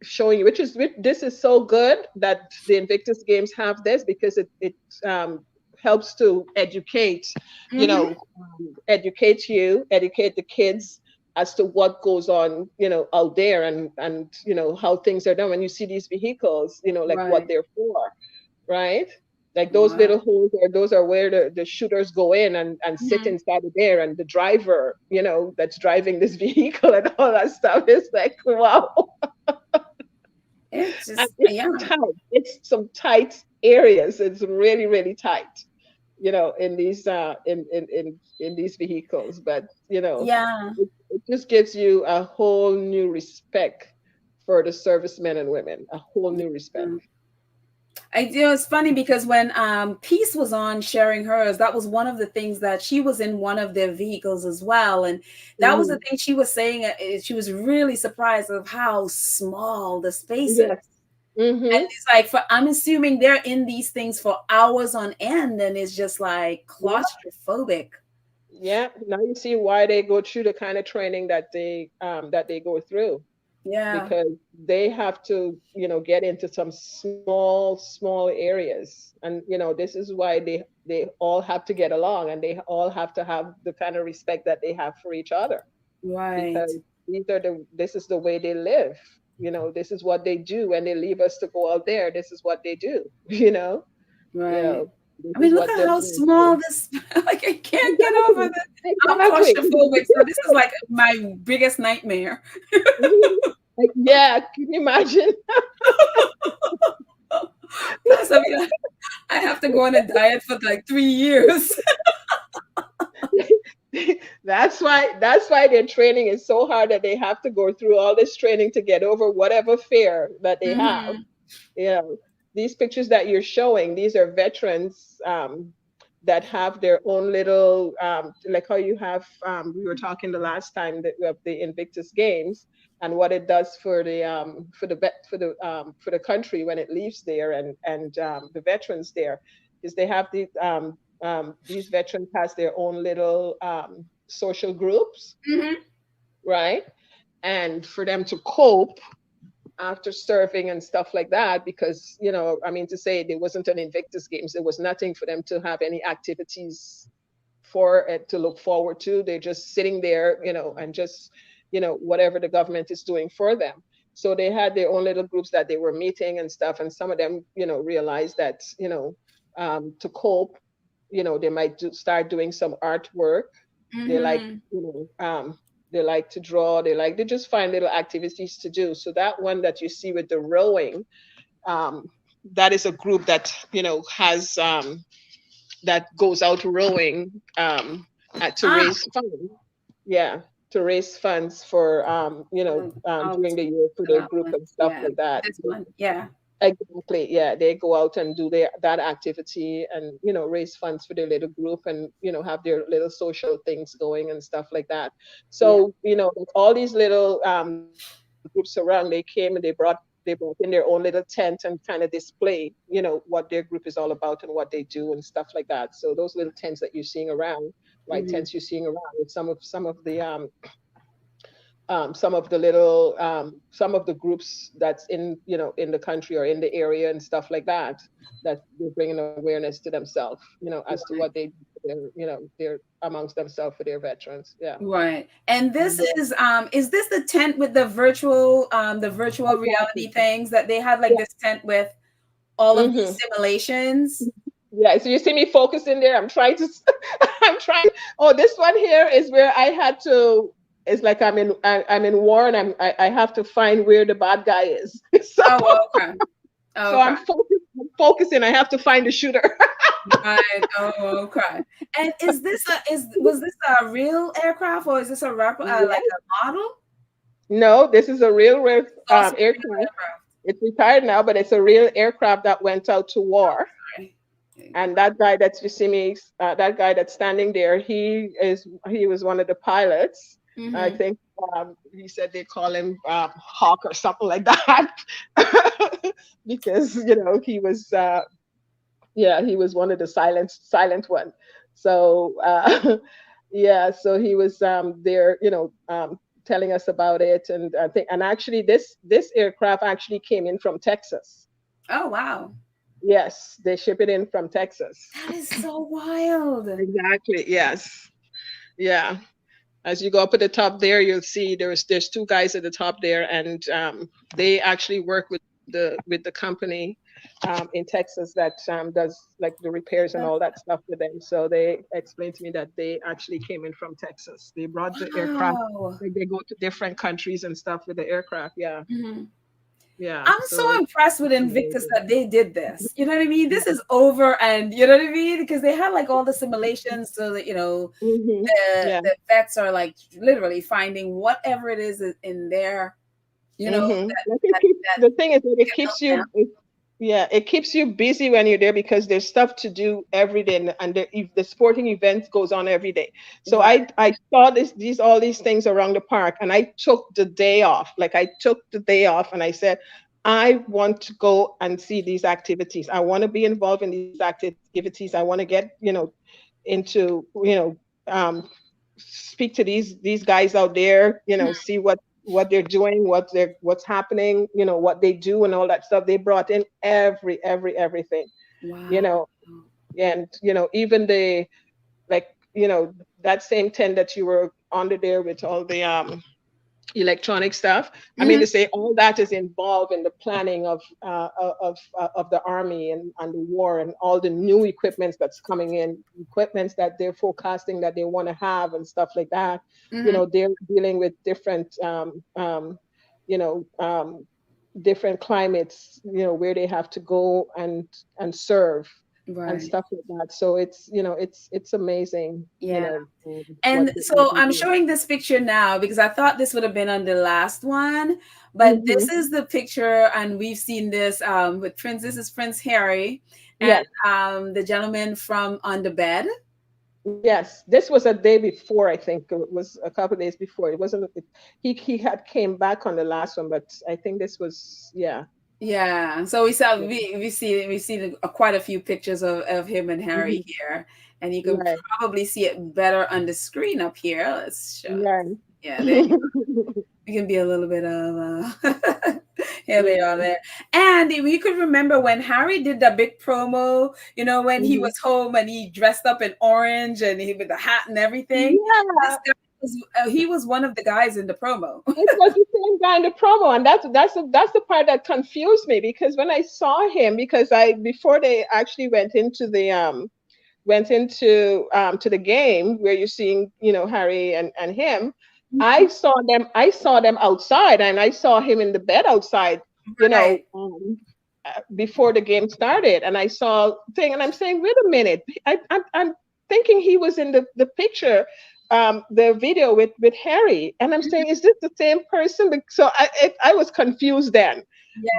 Showing you, this is so good that the Invictus Games have this, because it helps to Mhm. educate the kids as to what goes on, out there, and how things are done when you see these vehicles, like what Right. they're for, right? Like, those Wow. little holes those are where the shooters go in and sit Mhm. inside of there, and the driver, that's driving this vehicle and all that stuff is like, wow. It's And just, it's yeah, tight. It's some tight areas. It's really, really tight, in these in these vehicles. But yeah. it just gives you a whole new respect for the servicemen and women, a whole new respect. Mm. It's funny because when Peace was on sharing hers, that was one of the things that she was in one of their vehicles as well, and that was the Mhm. thing she was saying. She was really surprised of how small the space is. Yes. And Hmm. it's like, I'm assuming they're in these things for hours on end, and it's just like Yeah. claustrophobic. Yeah. Now you see why they go through the kind of training that they go through, Yeah, because they have to, get into some small areas. And, this is why they all have to get along, and they all have to have the kind of respect that they have for each other, right, because this is the way they live. This is what they do when they leave us to go out there. This is what they do. You right. know, this I is mean, look what at they're how going through. small this. Like, I can't get over Exactly. this. I'm Exactly. claustrophobic, so this is like my biggest nightmare. Mhm. Like, yeah, can you imagine? Plus, I mean, I have to go on a diet for like 3 years. That's why their training is so hard, that they have to go through all this training to get over whatever fear that they have. Hmm. You know, these pictures that you're showing, these are veterans, that have their own little, like how you have, we were talking the last time that of the Invictus Games, and what it does for the country when it leaves there, and the veterans there, is they have these veterans has their own little, social groups, Hmm. right? And for them to cope after serving and stuff like that, because I mean, to say there wasn't an Invictus Games, there was nothing for them to have any activities for it to look forward to. They're just sitting there, and just whatever the government is doing for them. So they had their own little groups that they were meeting and stuff, and some of them realized that to cope, they might start doing some artwork. They like, Hmm. they like to draw. They just find little activities to do. So that one that you see with the rowing, um, that is a group that has, that goes out rowing, to Ah, raise funds. Yeah, to raise funds for, out during the year for to their that group one. and stuff Yeah, like that. this one. Yeah. Exactly. Yeah, they go out and do that activity, and raise funds for their little group, and have their little social things going and stuff like that. Yeah. So like all these little, groups around, they came and they brought in their own little tent and kind of display what their group is all about and what they do and stuff like that. So those little tents that you're seeing around, white Hmm. tents you're seeing around, with some of the groups that's in the country or in the area and stuff like that, that they're bringing awareness to themselves, as to what they do for their amongst themselves for their veterans. Yeah. Right. And this Mhm. is this the tent with the virtual Exactly. reality things that they had, like Yeah. this tent with all of these Hmm. simulations? Yeah. So you see me focusing there. I'm trying to. I'm trying. Oh, this one here is where I had to. It's like I'm in war, and I have to find where the bad guy is. so Oh, okay. so Okay. I'm focusing. I have to find the shooter. Right. Oh, okay. And is this a is was this a real aircraft, or is this a like Yeah. a model? No, this is a real, It's also a real aircraft. aircraft. It's retired now, but it's a real aircraft that went out to war. Sorry. Okay. And that guy that you see me, that guy that's standing there, he was one of the pilots. I Mm-hmm. think, he said they call him, Hawk or something like that, because he was, yeah, he was one of the silent one. So, yeah, so he was, there, telling us about it, and I think, and actually this aircraft actually came in from Texas. Oh, wow. Yes, they ship it in from Texas. That is so wild. Exactly. Yes. Yeah. As you go up at the top there, you'll see there's two guys at the top there, and, they actually work with the company, in Texas, that, does like the repairs and all that stuff with them. So they explained to me that they actually came in from Texas. They brought the aircraft. Wow. Like they go to different countries and stuff with the aircraft. Yeah. Mhm. Yeah. I'm So so impressed with it's Invictus amazing. that they did this. You know what I mean? This is over, and you know what I mean? Because they had like all the simulations so that, Yeah. the vets are like literally finding whatever it is in there, Like it keeps, that the thing is that it can help keeps them. you, yeah, it keeps you busy when you're there because there's stuff to do every day, and the sporting event goes on every day. So Right. I saw all these things around the park, and I took the day off. Like I took the day off, and I said, I want to go and see these activities. I want to be involved in these activities. I want to get into speak to these guys out there, see what they're doing, what's happening, what they do and all that stuff. They brought in everything, you Wow. know, and even the like, that same tent that you were under there with all the electronic stuff. I mean Mhm. to say all that is involved in the planning of the army and the war and all the new equipments that's coming in, equipments that they're forecasting that they want to have and stuff like that. Mhm. They're dealing with different you know different climates, where they have to go and serve and Right. stuff like that. So it's amazing, Yeah. what And what so they I'm do. showing this picture now because I thought this would have been on the last one, but Hmm. this is the picture, and we've seen this with Prince. This is Prince Harry and Yes. the gentleman from On the Bed. Yes, this was a day before. I think it was a couple of days before. It wasn't. He had came back on the last one, but I think this was, yeah. Yeah, so we saw Yeah. we see quite a few pictures of him and Harry Mhm. here, and you can Right. probably see it better on the screen up here. Let's show. Right. Yeah, there it can be a little bit of here they are Yeah. there. And we could remember when Harry did the big promo, when he Hmm. was home and he dressed up in orange and he with the hat and everything. This Yeah. guy he was one of the guys in the promo. It was the same guy in the promo, and that's the part that confused me because when I saw him, because I before they actually went into to the game where you're seeing, Harry and him. I saw them outside, and I saw him in the bed outside, Right. before the game started, and I saw thing, and I'm saying, wait a minute, I'm thinking he was in the picture, the video with Harry, and I'm saying, is this the same person? So I was confused then,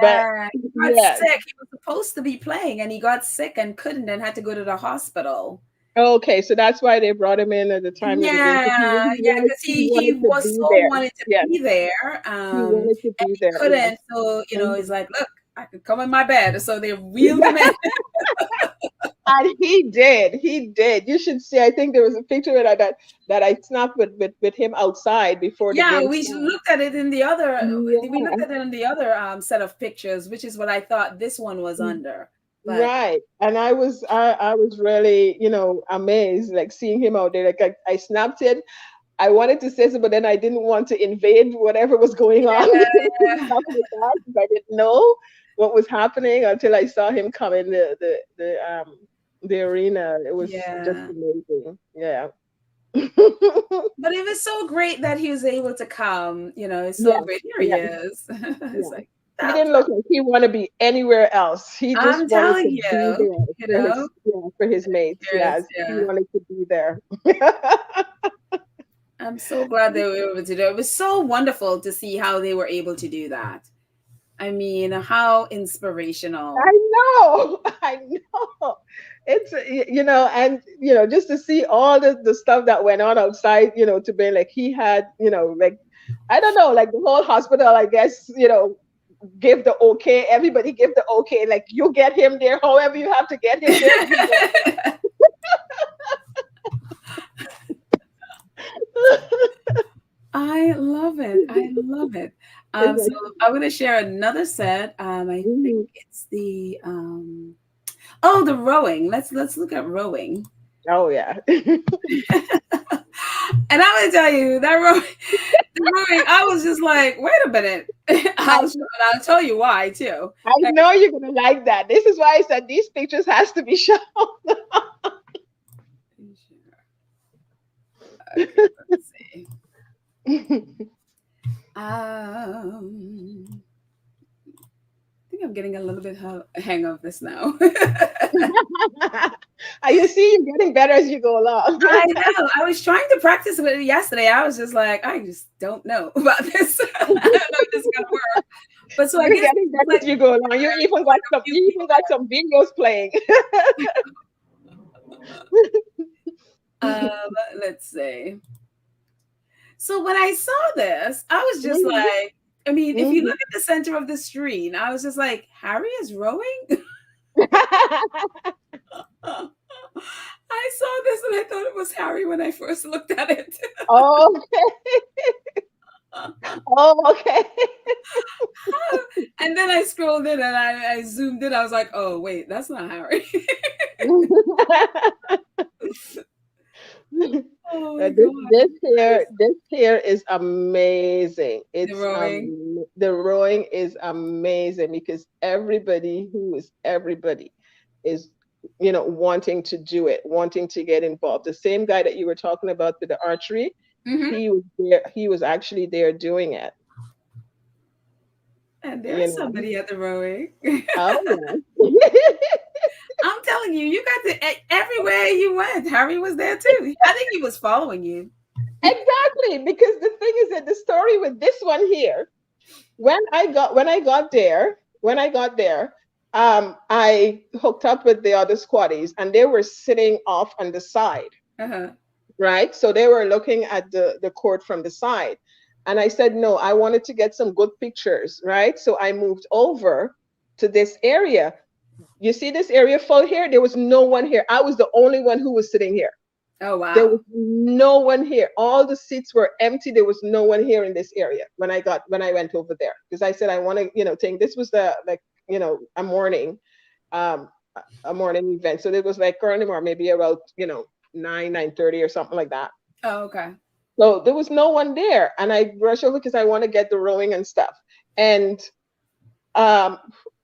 but Yeah, he got yeah. sick. He was supposed to be playing and he got sick and couldn't and had to go to the hospital. Okay, so that's why they brought him in at the time of the game, because Yeah, yeah, because he he wanted to was be so there. wanted to Yes, be there, he wanted to and be he there. Yes. couldn't. So he's Mhm. like, "Look, I could come in my bed." So they wheeled him in. And he did. He did. You should see. I think there was a picture that I snapped with him outside before the Yeah, game we started. looked at it in the other. We looked Yeah. at it in the other set of pictures, which is what I thought this one was under. But Right. And I was really, amazed, like seeing him out there. Like I snapped it. I wanted to say so, but then I didn't want to invade whatever was going on and yeah, stuff like that, because I didn't know what was happening until I saw him come in the arena. It was just yeah. amazing. Yeah. But it was so great that he was able to come. It's so Yes. great. Here he Yes. is. It's Yeah. like He that's. didn't look like he want to be anywhere else. He just I'm wanted to telling be you, there for his mates. here it is. Yes, he Yeah. wanted to be there. I'm so glad they were able to do it. It was so wonderful to see how they were able to do that. I mean, how inspirational. I know, I know. It's and just to see all the stuff that went on outside, to be like he had, like I don't know, like the whole hospital, I guess, give the okay. Everybody give the okay. Like you get him there, however you have to get him there. You get I love it. I love it. It's So like, I'm going to share another set. I think mhm. it's the the rowing. Let's look at rowing. Oh yeah. And I'm gonna tell you that rowing, I was just like, wait a minute. I I'll tell you why too. I know you're gonna like that. This is why I said these pictures has to be shown. Okay, let's see. Um, think I'm getting a little bit hang of this now. You see, you're getting better as you go along. I know. I was trying to practice with it yesterday. I was just like, I just don't know about this. I don't know if this is gonna work. But so I You're guess getting better like as you go along. You even got some videos playing. let's see. So when I saw this, I was just Mhm, like, I mean, if you mhm. look at the center of the screen, I was just like, Harry is rowing? I saw this and I thought it was Harry when I first looked at it. Oh, oh, okay. And then I scrolled in and I zoomed in. I was like, oh, wait, that's not Harry. Oh my This God. this here is amazing. The rowing. The rowing is amazing because everybody is wanting to do it, wanting to get involved. The same guy that you were talking about with the archery, Mm-hmm. he was there. He was actually there doing it. And You there's know. somebody at the rowing. Oh I'm telling you, you got to everywhere you went. Harry was there too. I think he was following you. exactly. Because the thing is that the story with this one here, when I got there, I hooked up with the other squaddies, and they were sitting off on the side, Uh-huh. right? So they were looking at the court from the side. And I said, no, I wanted to get some good pictures, right? So I moved over to this area. You see this area full here? There was no one here. I was the only one who was sitting here. Oh There wow. was no one here. All the seats were empty. There was no one here in this area when I went over there, because I said I want to, think this was the like, um, a morning event. So it was like early or maybe about 9:30 or something like that. Oh, okay. So there was no one there, and I rushed over because I want to get the rowing and stuff. And um,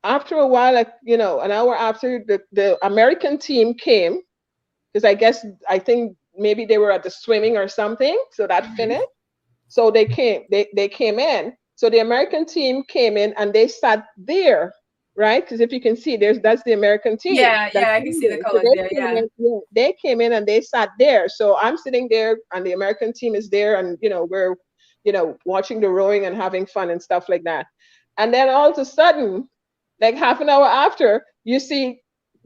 after a while, like an hour after, the American team came, because I think maybe they were at the swimming or something, so that Mhm. finished. So they came in. So the American team came in and they sat there, right? Because if you can see, that's the American team Yeah, that's yeah, I can in see the there. So colors there. they came Yeah. in, yeah, they came in and they sat there. So I'm sitting there and the American team is there, and we're watching the rowing and having fun and stuff like that. And then all of a sudden, like half an hour after, you see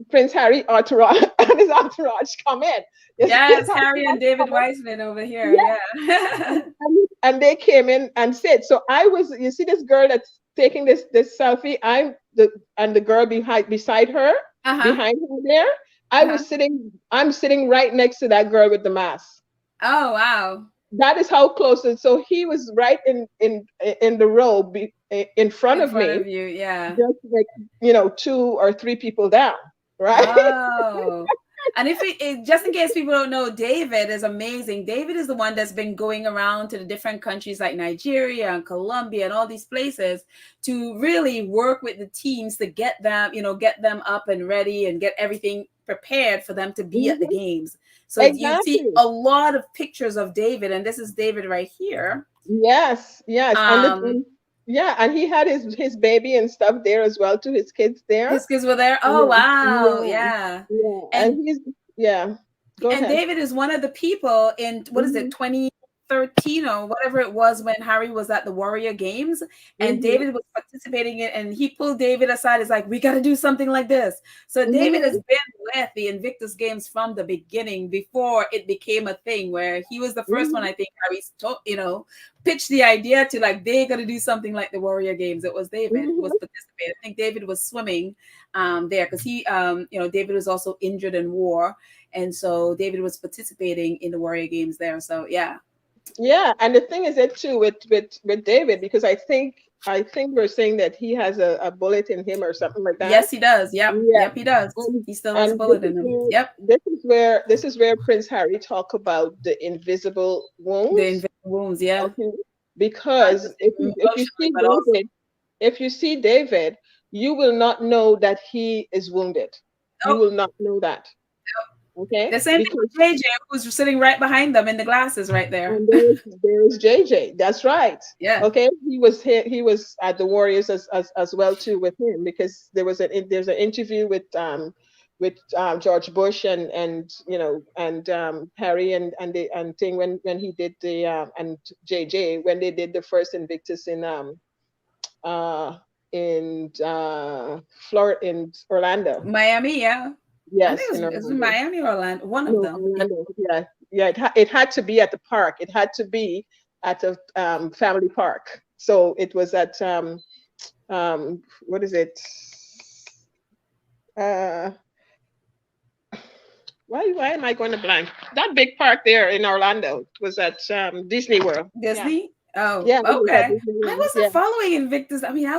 Prince Harry entourage and his entourage come in. You see his Yes, Harry and entourage David come in. Weissman over here. Yeah, Yeah. and they came in and said, so you see this girl that's taking this selfie. And the girl beside her, Uh-huh. behind her there. Uh-huh. I'm sitting right next to that girl with the mask. Oh wow. That is how close. And so he was right in the row in front In of front me, of you, yeah. just like, two or three people down, right? Oh. And if just in case people don't know, David is amazing. David is the one that's been going around to the different countries like Nigeria and Colombia and all these places to really work with the teams to get them, get them up and ready and get everything prepared for them to be at the Mhm. games. So you see Exactly. a lot of pictures of David, and this is David right here. Yes, yes, Um, yeah, and he had his baby and stuff there as well too. His kids there. his kids were there. Oh Yeah, wow, yeah, yeah. yeah, And yeah. Go And ahead. David is one of the people in what is it, Hmm. 2013 or whatever it was when Harry was at the Warrior Games, and Hmm. David was participating in, and he pulled David aside. Is like, we got to do something like this. So David has Hmm. been with the Invictus Games from the beginning, before it became a thing. Where he was the first one, Hmm. I think Harry's pitched the idea to, like, they got to do something like the Warrior Games. It was David who was Hmm. participating. I think David was swimming there because he David was also injured in war, and so David was participating in the Warrior Games there. So yeah. Yeah, and the thing is that too with David, because I think we're saying that he has a bullet in him or something like that. Yes, he does. Yep. Yeah, Yep, he does. and He still has a and this bullet is in him. where Yep. this is where Prince Harry talk about the invisible The wounds. invisible wounds, yeah. Okay, Not because just if you emotionally, see but also David, you will not know that he is wounded. You nope. will not know that. Okay, The same thing because with JJ, who's sitting right behind them in the glasses right there. and there's JJ. That's right. Yeah. Okay, he was at the Warriors as well too with him, because there's an interview with George Bush and Harry and thing when he did the and JJ when they did the first Invictus uh in Florida, in Orlando. Miami, yeah. I think Yes, in it was Orlando. Miami or Orlando, one of No, them. Yeah. Orlando. Yeah, yeah. It had to be at the park. It had to be at a family park. So it was at what is it? Uh, why am I going to blank? That big park there in Orlando. It was at Disney World. Yeah, Disney? Oh, yeah. It was at okay. Disney I World. wasn't Yeah, following Invictus. I mean, I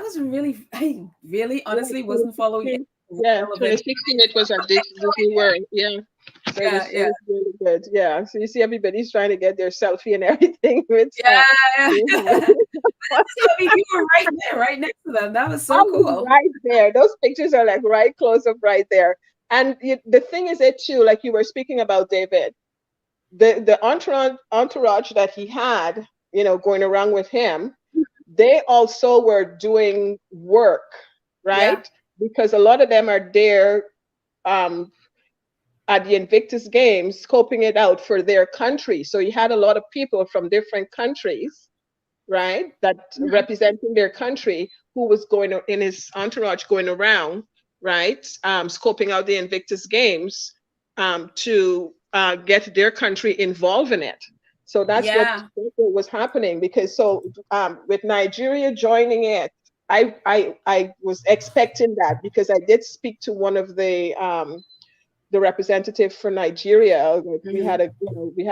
really yeah. honestly wasn't following it 2016. Yeah, relevant. 2016. It was at Disney World. Yeah. So Yeah, it yeah. was really good. Yeah. So you see everybody's trying to get their selfie and everything with Yeah. with So, I mean, you were right there, right next to them. That was I so was cool. right there. Those pictures are like right close up right there. And the thing is it too, like you were speaking about David, the entourage that he had, going around with him, they also were doing work, Yeah. right? Because a lot of them are there um, at the Invictus Games, scoping it out for their country. So you had a lot of people from different countries, right, that Mhm. representing their country, who was in his entourage going around, right, scoping out the Invictus Games to get their country involved in it. So Yeah. that's what was happening, because with Nigeria joining it, I was expecting that, because I did speak to one of the representative for Nigeria. Hmm. We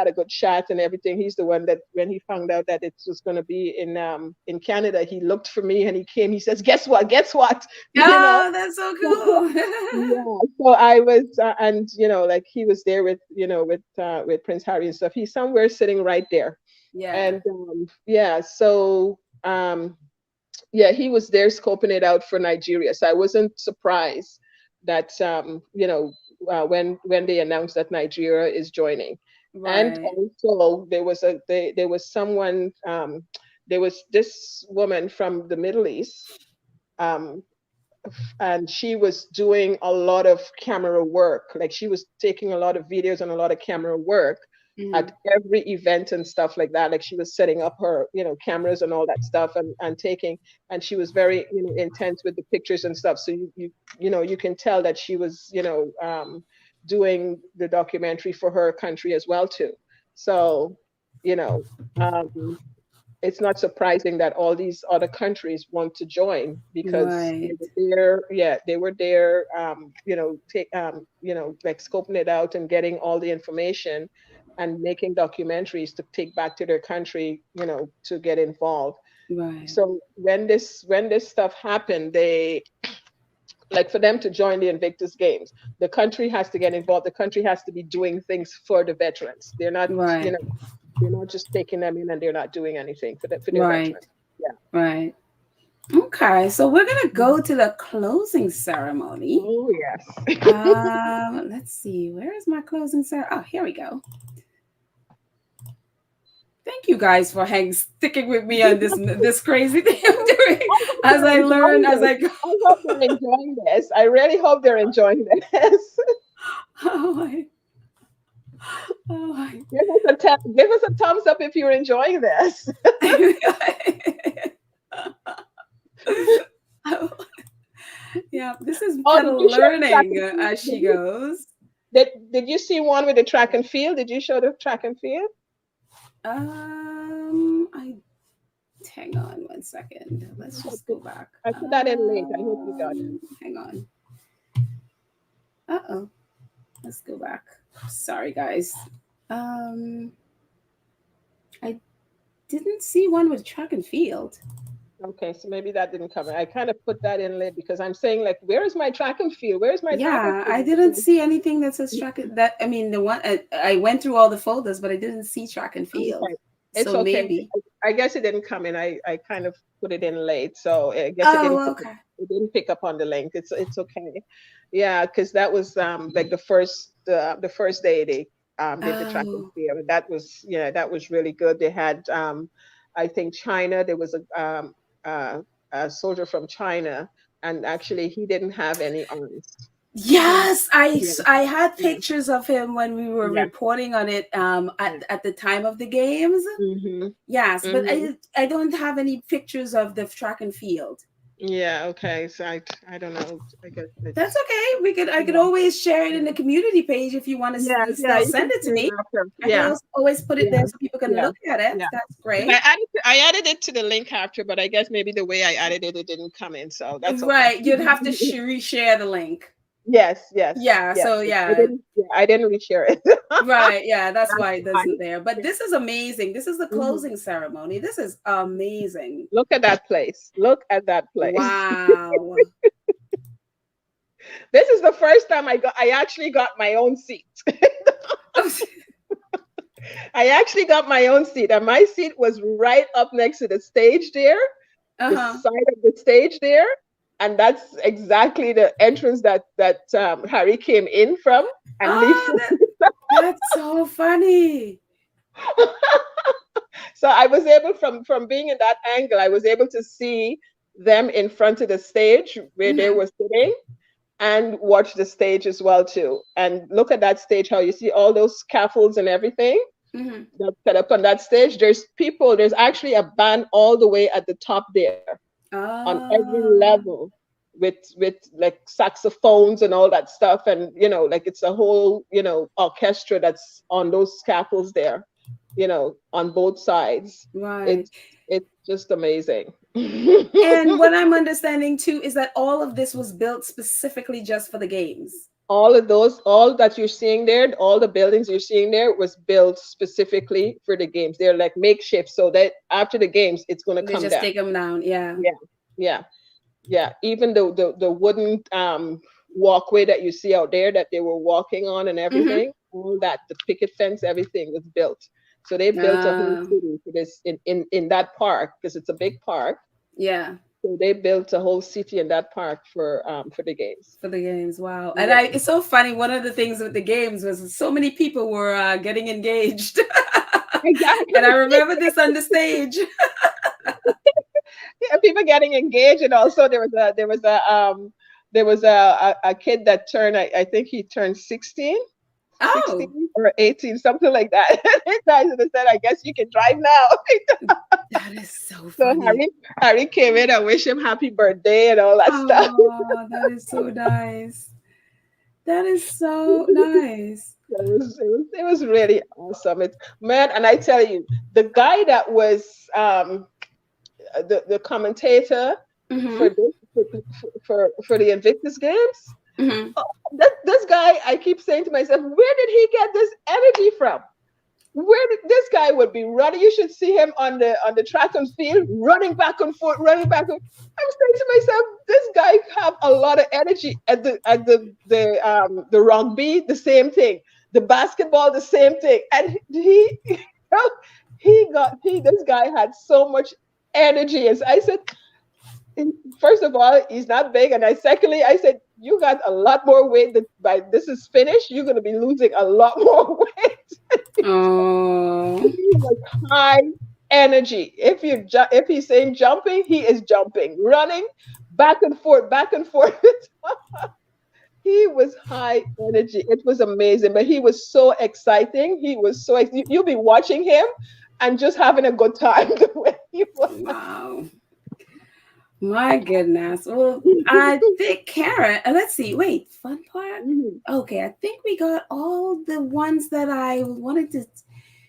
had a good chat and everything. He's the one that when he found out that it was going to be in Canada, he looked for me and he came. He says, "Guess what? Guess what?" You know. Oh, that's so So, cool. yeah. So I was, and like he was there with Prince Harry and stuff. He's somewhere sitting right there, Yeah. and yeah. So yeah, he was there scoping it out for Nigeria. So I wasn't surprised that when they announced that Nigeria is joining. And Right. also there was someone, there was this woman from the Middle East, um, and she was doing a lot of camera work. Like she was taking a lot of videos and a lot of camera work at Hmm. every event and stuff like that. Like she was setting up her, cameras and all that stuff, and taking, and she was very, intense with the pictures and stuff. So you can tell that she was, doing the documentary for her country as well too. So, you know, um, it's not surprising that all these other countries want to join, because Right. they were there, like scoping it out and getting all the information and making documentaries to take back to their country, to get involved. Right. So when this stuff happened, they, like, for them to join the Invictus Games, the country has to get involved. The country has to be doing things for the veterans. Right. They're not just taking them in and they're not doing anything for their Right. veterans. Yeah. Right. Okay, so we're gonna go Mhm. to the closing ceremony. Oh yes. Let's see. Where is my closing ceremony? Oh, here we go. Thank you guys for sticking with me on this crazy thing I'm doing I hope as they're I learn enjoying as this. I go. I hope they're enjoying this. I really hope they're enjoying this. Oh my, oh my. Give us a thumbs up if you're enjoying this. Oh, yeah, this is Oh, kind did of you show the track learning and field? as she goes. Did you see one with the track and field? Did you show the track and field? I hang on one second. Let's just go back. I put that in late. I hope you got it. Hang on. Uh-oh. Let's go back. Sorry, guys. I didn't see one with track and field. Okay, so maybe that didn't cover. I kind of put that in late because I'm saying, like, where is my track and field? Where is my track and Yeah, I field? didn't see anything that says track and that. I mean, the one I went through all the folders, but I didn't see track and field. Okay. It's So okay. maybe. I guess it didn't come in. I kind of put it in late, so I guess it didn't Oh, come. okay. It didn't pick up on the link. It's okay. Yeah, because that was like the first day they did the track and Oh, field. That was, yeah, that was really good. They had I think China. There was a soldier from China, and actually he didn't have any arms. yes, Yeah, I had yeah, pictures of him when we were yeah, reporting on it yeah. at the time of the games. Mm-hmm. Yes, but Mm-hmm. I don't have any pictures of the track and field. Yeah, okay. So I don't know. I guess That's it's okay. I could yeah, always share it in yeah. the community page if you want Yeah, to yeah, still you send can it to share it me. after. I can Yeah, always put it yeah, there so people can yeah, look at it. yeah. That's 'Cause great. I added it to the link after, but I guess maybe the way I added it, it didn't come in, so that's okay. Right. You'd have to reshare the link. Yes, yes, Yeah. yes. So I yeah. didn't. Yeah, I didn't reshare it. Right. Yeah. That's That's why it fine. doesn't there. But Yeah. this is amazing. This is the Mhm. closing ceremony. This is amazing. Look at that place. Look at that place. Wow. This is the first time I actually got my own seat. I actually got my own seat, and my seat was right up next to the stage there, the Uh-huh. side of the stage there, and that's exactly the entrance that Harry came in from, and me. Oh, that's so funny. So I was able, from being in that angle, I was able to see them in front of the stage where they Hmm. were sitting, and watch the stage as well too. And look at that stage, how you see all those scaffolds and everything Hmm. that's set up on that stage. There's actually a band all the way at the top there on every Oh, level, with like saxophones and all that stuff, and like it's a whole orchestra that's on those scaffolds there, on both sides. right. It's just amazing. And what I'm understanding too is that all of this was built specifically just for the games. All that you're seeing there, all the buildings you're seeing there was built specifically for the games. They're like makeshift, so that after the games it's going to They come just down. take them down. Yeah. Yeah, yeah, yeah. Even the wooden walkway that you see out there that they were walking on and Hmm. everything, all that, the picket fence, everything was built. So they built a whole city for this in that park, because it's a big park. Yeah. So they built a whole city in that park for the games. For the games. Wow. And Yeah, it's so funny. One of the things with the games was so many people were getting engaged. And I exactly. remember this on the stage. Yeah, people getting engaged, and also there was a kid that turned, I think he turned 16, Oh, 16 or 18, something like that. His guys said, I guess you can drive now. that is so So funny. Harry came in and wished him happy birthday and all that stuff. Oh, that is so nice. That is so nice. It was really awesome. Man, and I tell you, the guy that was the commentator for Mm-hmm. this for the Invictus Games. Mm-hmm. Oh, this guy, I keep saying to myself, where did he get this energy from? Where did this guy would be running? You should see him on the track and field, running back and forth, running back. I'm saying to myself, this guy have a lot of energy. At the rugby, the same thing. The basketball, the same thing. And this guy had so much energy. As I said, first of all, he's not big, and I said, you got a lot more weight. That by this is finished, you're going to be losing a lot more weight. Oh, He was high energy. If he's saying jumping, he is jumping, running back and forth, back and forth. He was high energy. It was amazing, but he was so exciting. He was so you'll be watching him and just having a good time the way he was. wow. My goodness. Well, I think Karen, let's see. Wait, fun part? Mhm. Okay, I think we got all the ones that I wanted to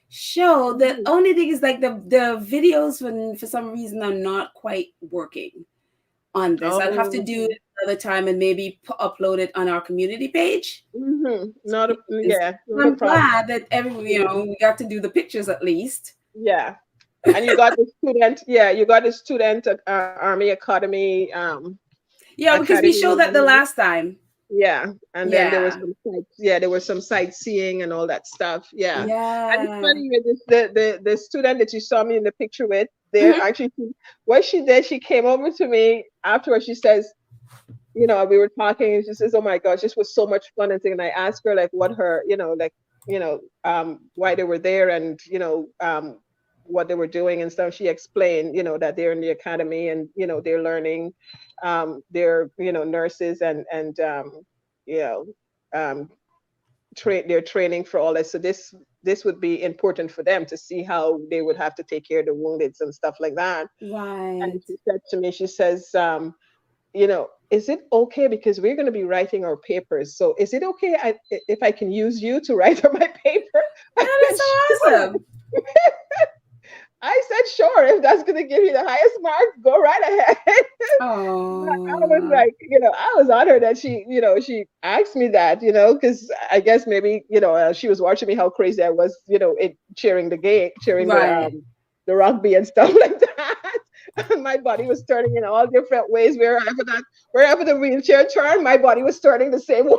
show. The Mhm. only thing is like the videos for some reason are not quite working on this. I'll have to Oh, do it another time and maybe upload it on our community page so Not a people can see. yeah, not a I'm problem. glad that we got to do the pictures at least. Yeah, and you got the student. Yeah, you got the student Army Academy Yeah, because we showed that the academy. last time. Yeah, and then there was Yeah. there was some sightseeing and all that stuff. Yeah, and it's Yeah. funny with the student that you saw me in the picture with. There Mhm. actually, what she did, she came over to me afterwards. She says, we were talking, and she says, "Oh my gosh, this was so much fun." And I asked her like what her, why they were there, and what they were doing and stuff. She explained, that they're in the academy, and they're learning, they're nurses, and you know um, they're training for all that. So this would be important for them to see how they would have to take care of the wounded and stuff like that. Right. And she said to me, she says, is it okay, because we're going to be writing our papers? So is it okay if I can use you to write on my paper? I That is said, so sure. awesome. I said, sure, if that's going to give you the highest mark, go right ahead. I was Oh, like, I was honored that she asked me that, because I guess maybe, she was watching me how crazy I was, cheering the game, cheering right. the rugby and stuff like that. And my body was turning in all different ways. Wherever the wheelchair turned, my body was turning the same way.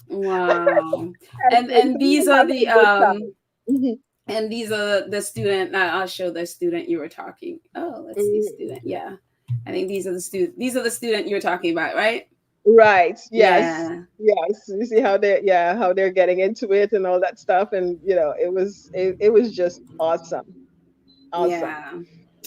Wow. And And so we these were are having the a good time. Mhm. and these are the student. I'll show the student you were talking. Oh, let's see, Mhm. student. Yeah, I think these are the student. These are the student you were talking about, right? Right. Yes. Yeah, Yes. You see how they're getting into it and all that stuff. And it was just awesome. Awesome. yeah.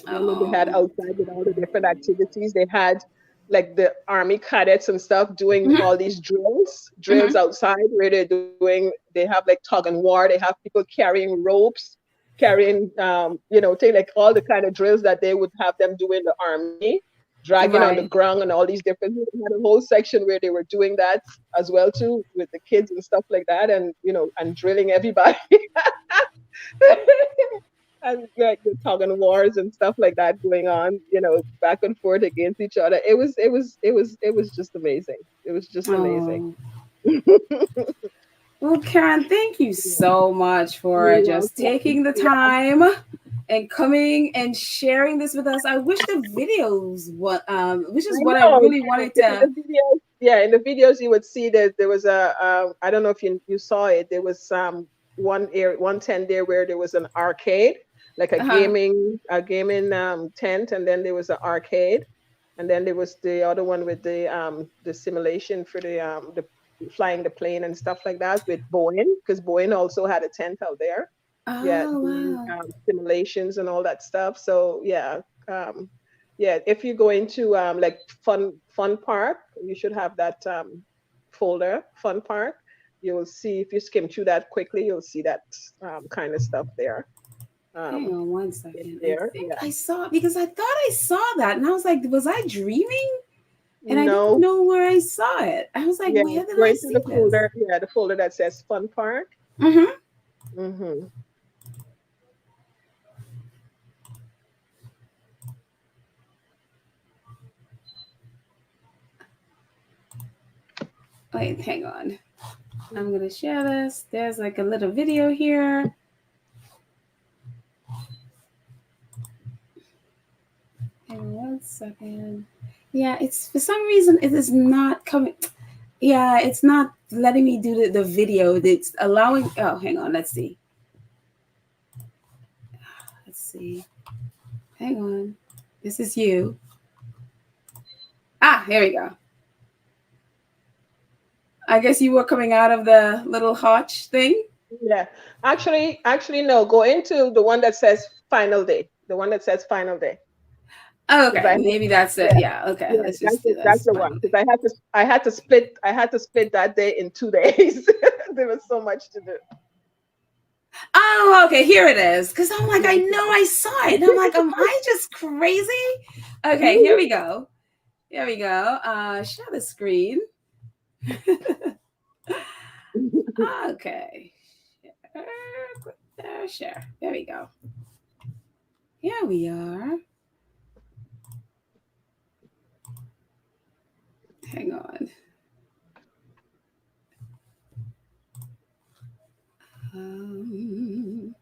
And then they had Oh, outside with all the different activities. They had like the army cadets and stuff doing hmm, all these drills hmm. outside, where they have like tug and war. They have people carrying ropes, carrying take like all the kind of drills that they would have them do in the army, dragging on the Right. ground and all these different things. They had a whole section where they were doing that as well too, with the kids and stuff like that, and and drilling everybody. And like the tug and wars and stuff like that going on, back and forth against each other. It was just amazing. It was just amazing. Oh. Well, Karen, thank you Yeah. so much for You're just welcome. taking the Yeah. time and coming and sharing this with us. I wish the videos which I is what I know. really Yeah. wanted In the to. videos, yeah, in the videos you would see that there was I don't know if you saw it. There was one tent there where there was an arcade, like Uh-huh. a gaming tent, and then there was an arcade, and then there was the other one with the simulation for the flying the plane and stuff like that with Boeing, because Boeing also had a tent out there. Yeah, Oh doing wow. simulations and all that stuff. So um, yeah. If you go into like fun park, you should have that folder, fun park. You'll see, if you skim through that quickly, you'll see that kind of stuff there. Hang Um, on one in second. I there, think yeah. I saw because I thought I saw that and I was like, was I dreaming? And I don't No, know where I saw it. I was like, yeah. where did Go I into see the this? folder, yeah, the folder that says fun park. Mm-hmm. Mm-hmm. Wait, hang on. I'm gonna share this. There's like a little video here. Hang on one second. Yeah, it's for some reason it is not coming. Yeah, it's not letting me do the video. It's allowing. Oh, hang on. Let's see. Let's see. Hang on. This is you. Ah, here we go. I guess you were coming out of the little hotch thing. Yeah. Actually, no. Go into the one that says final day. The one that says final day. Oh, Because okay, maybe that's it. yeah, Yeah. Okay, yeah, let's that's just do that's this the one. finally. Because I had to split that day in 2 days. There was so much to do. Oh, okay, here it is. Because I'm like, I know Okay. I saw it. And I'm like, am I just crazy? Okay, here we go. Here we go. Share the screen. Okay. Share. There we go. Here we are. Hang on. Um,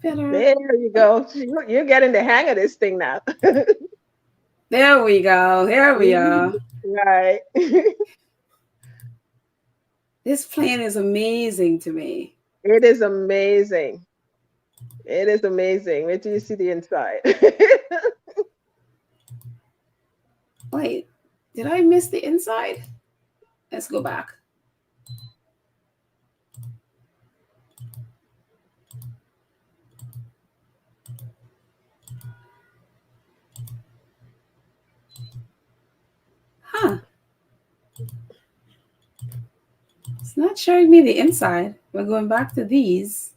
better. There you go. You're getting the hang of this thing now. There we go. Here we are. Right. This plan is amazing to me. It is amazing. It is amazing. Wait till you see the inside. Wait. Did I miss the inside? Let's go back. Huh. It's not showing me the inside. We're going back to these.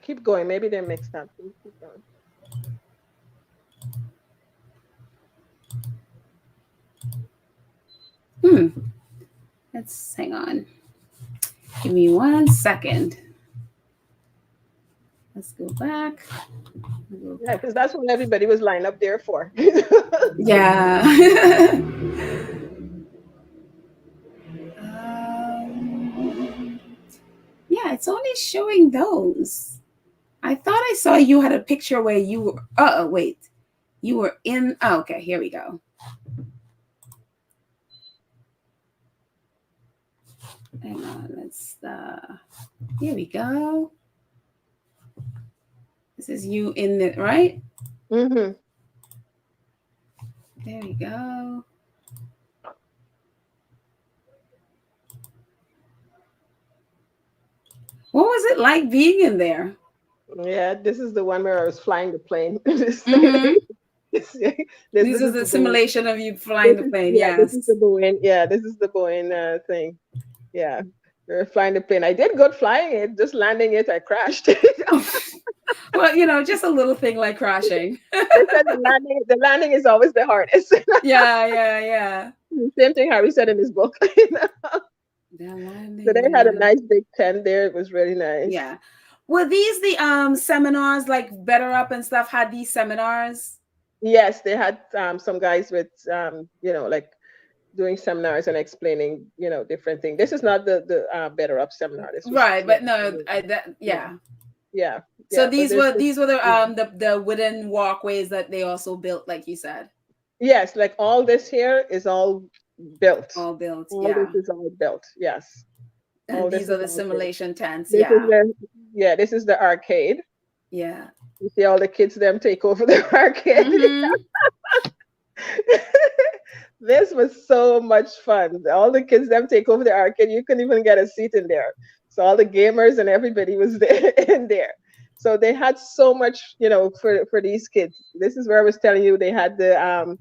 Keep going. Maybe they're mixed up. Keep going. Let's hang on. Give me 1 second. Let's go back. Yeah, because that's what everybody was lined up there for. Yeah. Yeah, it's only showing those. I thought I saw you had a picture where you were. Wait. You were in. Oh, okay, here we go. Hang on. Let's. Here we go. This is you in the right. Mm-hmm. There we go. What was it like being in there? Yeah, this is the one where I was flying the plane. This is the simulation of you flying the plane. Yeah, Yes. this is the Boeing. Yeah, this is the Boeing thing. Yeah, we were flying the plane. I did good flying it. Just landing it, I crashed. Well, just a little thing like crashing. They said the landing is always the hardest. Yeah. Same thing Harry said in his book. So they had a nice big tent there. It was really nice. Yeah. Were these the seminars, like Better Up and stuff had these seminars? Yes, they had some guys with like doing seminars and explaining different things. This is not the Better Up seminar. This was, right, but no, yeah. So these were the wooden walkways that they also built, like you said. Yes, like all this here is all built. All built. All this is all built. Yes. And these are the simulation tents. This is the arcade. Yeah. You see all the kids them take over the arcade. Mm-hmm. This was so much fun. All the kids them take over the arcade. You couldn't even get a seat in there. So all the gamers and everybody was there in there. So they had so much, for these kids. This is where I was telling you they had the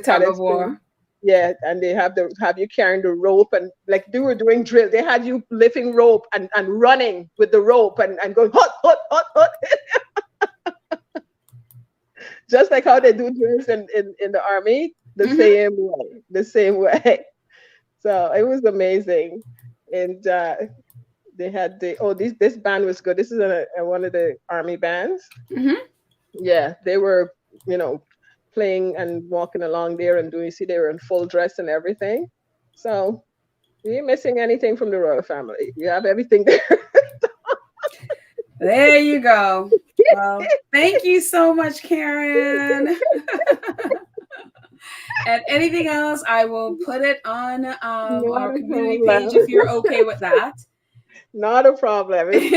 tug of war. Yeah, and they have you carrying the rope, and like they were doing drill. They had you lifting rope and running with the rope and going hot. Just like how they do drills in the army, the same way. So it was amazing. And they had this band was good. This is one of the army bands. Mm-hmm. Yeah, they were, playing and walking along there and doing. See, they were in full dress and everything. So, you ain't missing anything from the royal family. You have everything there. There you go. Well, thank you so much, Karen. And anything else, I will put it on our community page if you're okay with that. Not a problem. It's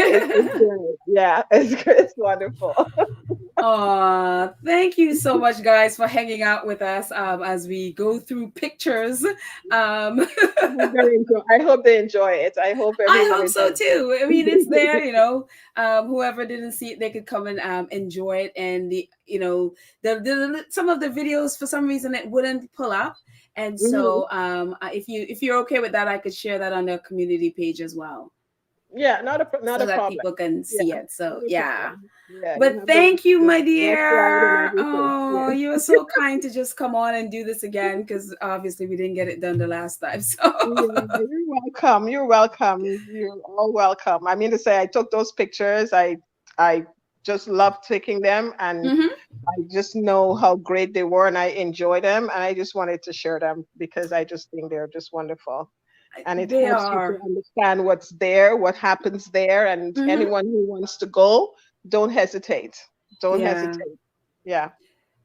great. Yeah, it's wonderful. Thank you so much, guys, for hanging out with us as we go through pictures. I hope they enjoy it. I hope so too. I mean, it's there, whoever didn't see it, they could come and enjoy it. And the some of the videos, for some reason, it wouldn't pull up. And so if you're okay with that, I could share that on the community page as well. Yeah, not a so that problem. People can see it. So but thank you, my dear. Oh, you were so kind to just come on and do this again, because obviously we didn't get it done the last time. So you're welcome. You're all welcome. I mean to say, I took those pictures. I just loved taking them, and I just know how great they were, and I enjoy them, and I just wanted to share them because I just think they're just wonderful. And it helps you to understand what's there, what happens there, and anyone who wants to go, don't hesitate. Don't hesitate. Yeah.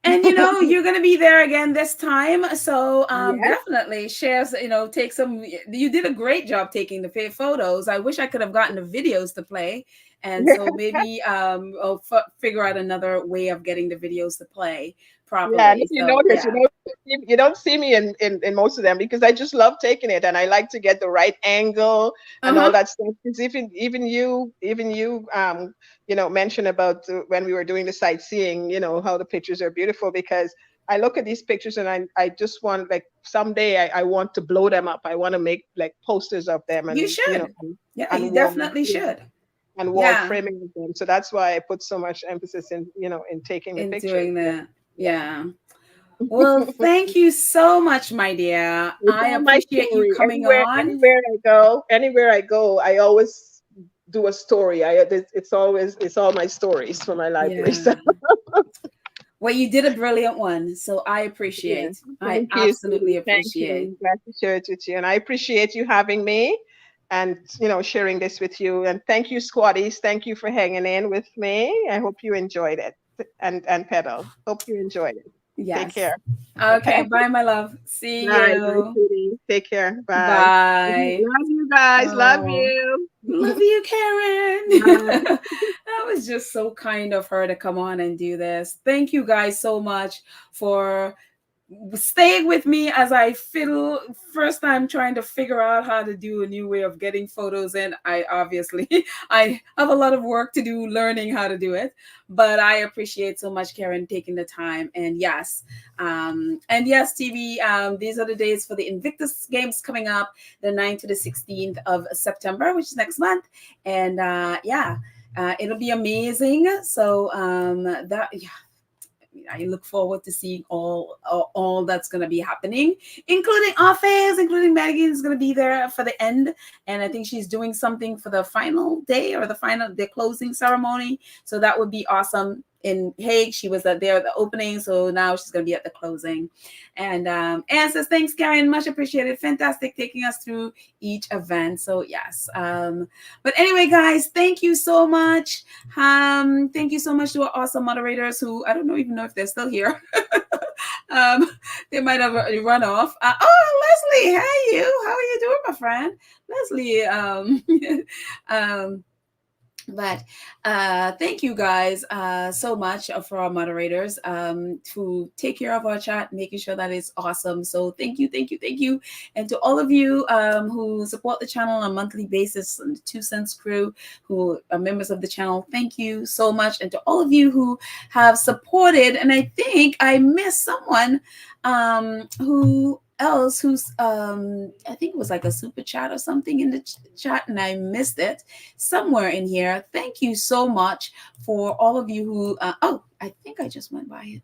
And you're going to be there again this time, so definitely share. Take some. You did a great job taking the photos. I wish I could have gotten the videos to play, And so maybe I'll figure out another way of getting the videos to play Yeah, and properly. if you So notice, yeah. you don't see me in most of them because I just love taking it and I like to get the right angle and all Uh-huh. that stuff. Because even you mentioned about when we were doing the sightseeing, how the pictures are beautiful because I look at these pictures and I just want like someday I want to blow them up. I want to make like posters of them You and should. Yeah, and you wall definitely should. and wall Yeah. framing of them. So that's why I put so much emphasis in taking the In pictures. doing But that. yeah. Yeah. Well, thank you so much, my dear. It's I all my appreciate you story. coming on. Anywhere I go, I always do a story. It's all my stories for my library. Yeah. So Well, you did a brilliant one. So I yeah, appreciate. I thank you, absolutely sweetie. Thank appreciate. you. Glad to share it with you, and I appreciate you having me, and sharing this with you. And thank you, squaddies. Thank you for hanging in with me. I hope you enjoyed it, and pedal. Hope you enjoyed it. Take Yes. care. Okay. Okay. Bye, my love. See Bye, bye, you. sweetie. Take care. Bye. Bye. Love you guys. Love Oh, you. love you, Karen. Bye. That was just so kind of her to come on and do this. Thank you guys so much for staying with me as I fiddle first time trying to figure out how to do a new way of getting photos in. I obviously I have a lot of work to do learning how to do it, but I appreciate so much Karen taking the time. And yes, TV, these are the days for the Invictus games coming up, the 9th to the 16th of September, which is next month. And it'll be amazing. So I look forward to seeing all that's going to be happening, including Office, including Megan is going to be there for the end, and I think she's doing something for the final day or the closing ceremony. So that would be awesome. In Hague, she was there at the opening, so now she's going to be at the closing. And Anne says, "Thanks, Karen, much appreciated. Fantastic taking us through each event." So yes, but anyway, guys, thank you so much. Thank you so much to our awesome moderators who I don't even know if they're still here. um, they might have run off. Leslie, hey you, how are you doing, my friend? Leslie, but thank you guys so much for our moderators to take care of our chat, making sure that it's awesome. So thank you, thank you, thank you. And to all of you who support the channel on a monthly basis, and the 2 Cents crew who are members of the channel, thank you so much. And to all of you who have supported, and I think I missed someone who's I think it was like a super chat or something in the chat and I missed it somewhere in here. Thank you so much for all of you who I think I just went by it.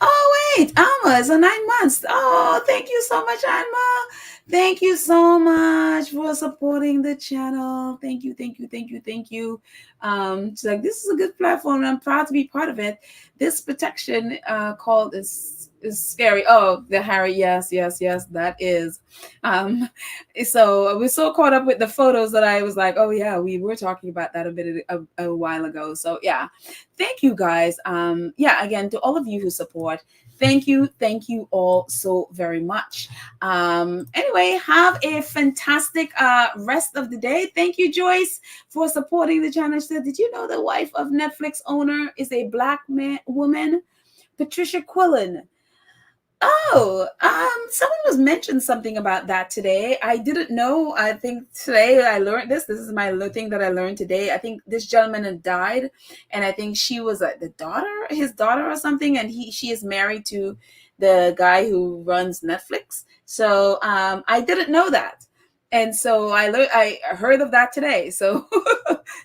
Oh wait, Alma is a 9 months. Oh, thank you so much, Alma. Thank you so much for supporting the channel. Thank you, thank you, thank you, thank you. She's like, this is a good platform and I'm proud to be part of it. This protection called is scary. Oh, the Harry, yes, that is. So I was so caught up with the photos that I was like, oh yeah, we were talking about that a while ago. So yeah, thank you guys. Again, to all of you who support, thank you all so very much. Anyway, have a fantastic rest of the day. Thank you, Joyce, for supporting the channel. She said, did you know the wife of Netflix owner is a Black woman, Patricia Quillen? Oh, someone was mentioned something about that today. I didn't know. I think today I learned this. This is my thing that I learned today. I think this gentleman had died, and I think she was his daughter or something, and she is married to the guy who runs Netflix. So I didn't know that, and so I heard of that today. So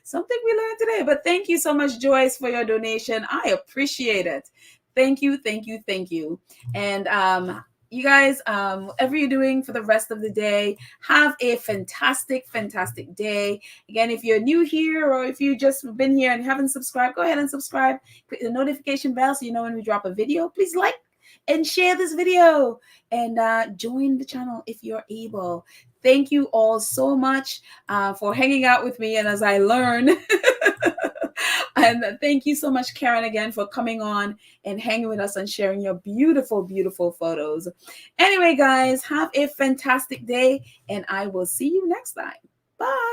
something we learned today. But thank you so much, Joyce, for your donation. I appreciate it. Thank you, thank you, thank you. And you guys, whatever you're doing for the rest of the day, have a fantastic, fantastic day. Again, if you're new here or if you've just been here and haven't subscribed, go ahead and subscribe. Click the notification bell so you know when we drop a video. Please like and share this video and join the channel if you're able. Thank you all so much for hanging out with me and as I learn. And thank you so much, Karen, again, for coming on and hanging with us and sharing your beautiful, beautiful photos. Anyway, guys, have a fantastic day, and I will see you next time. Bye.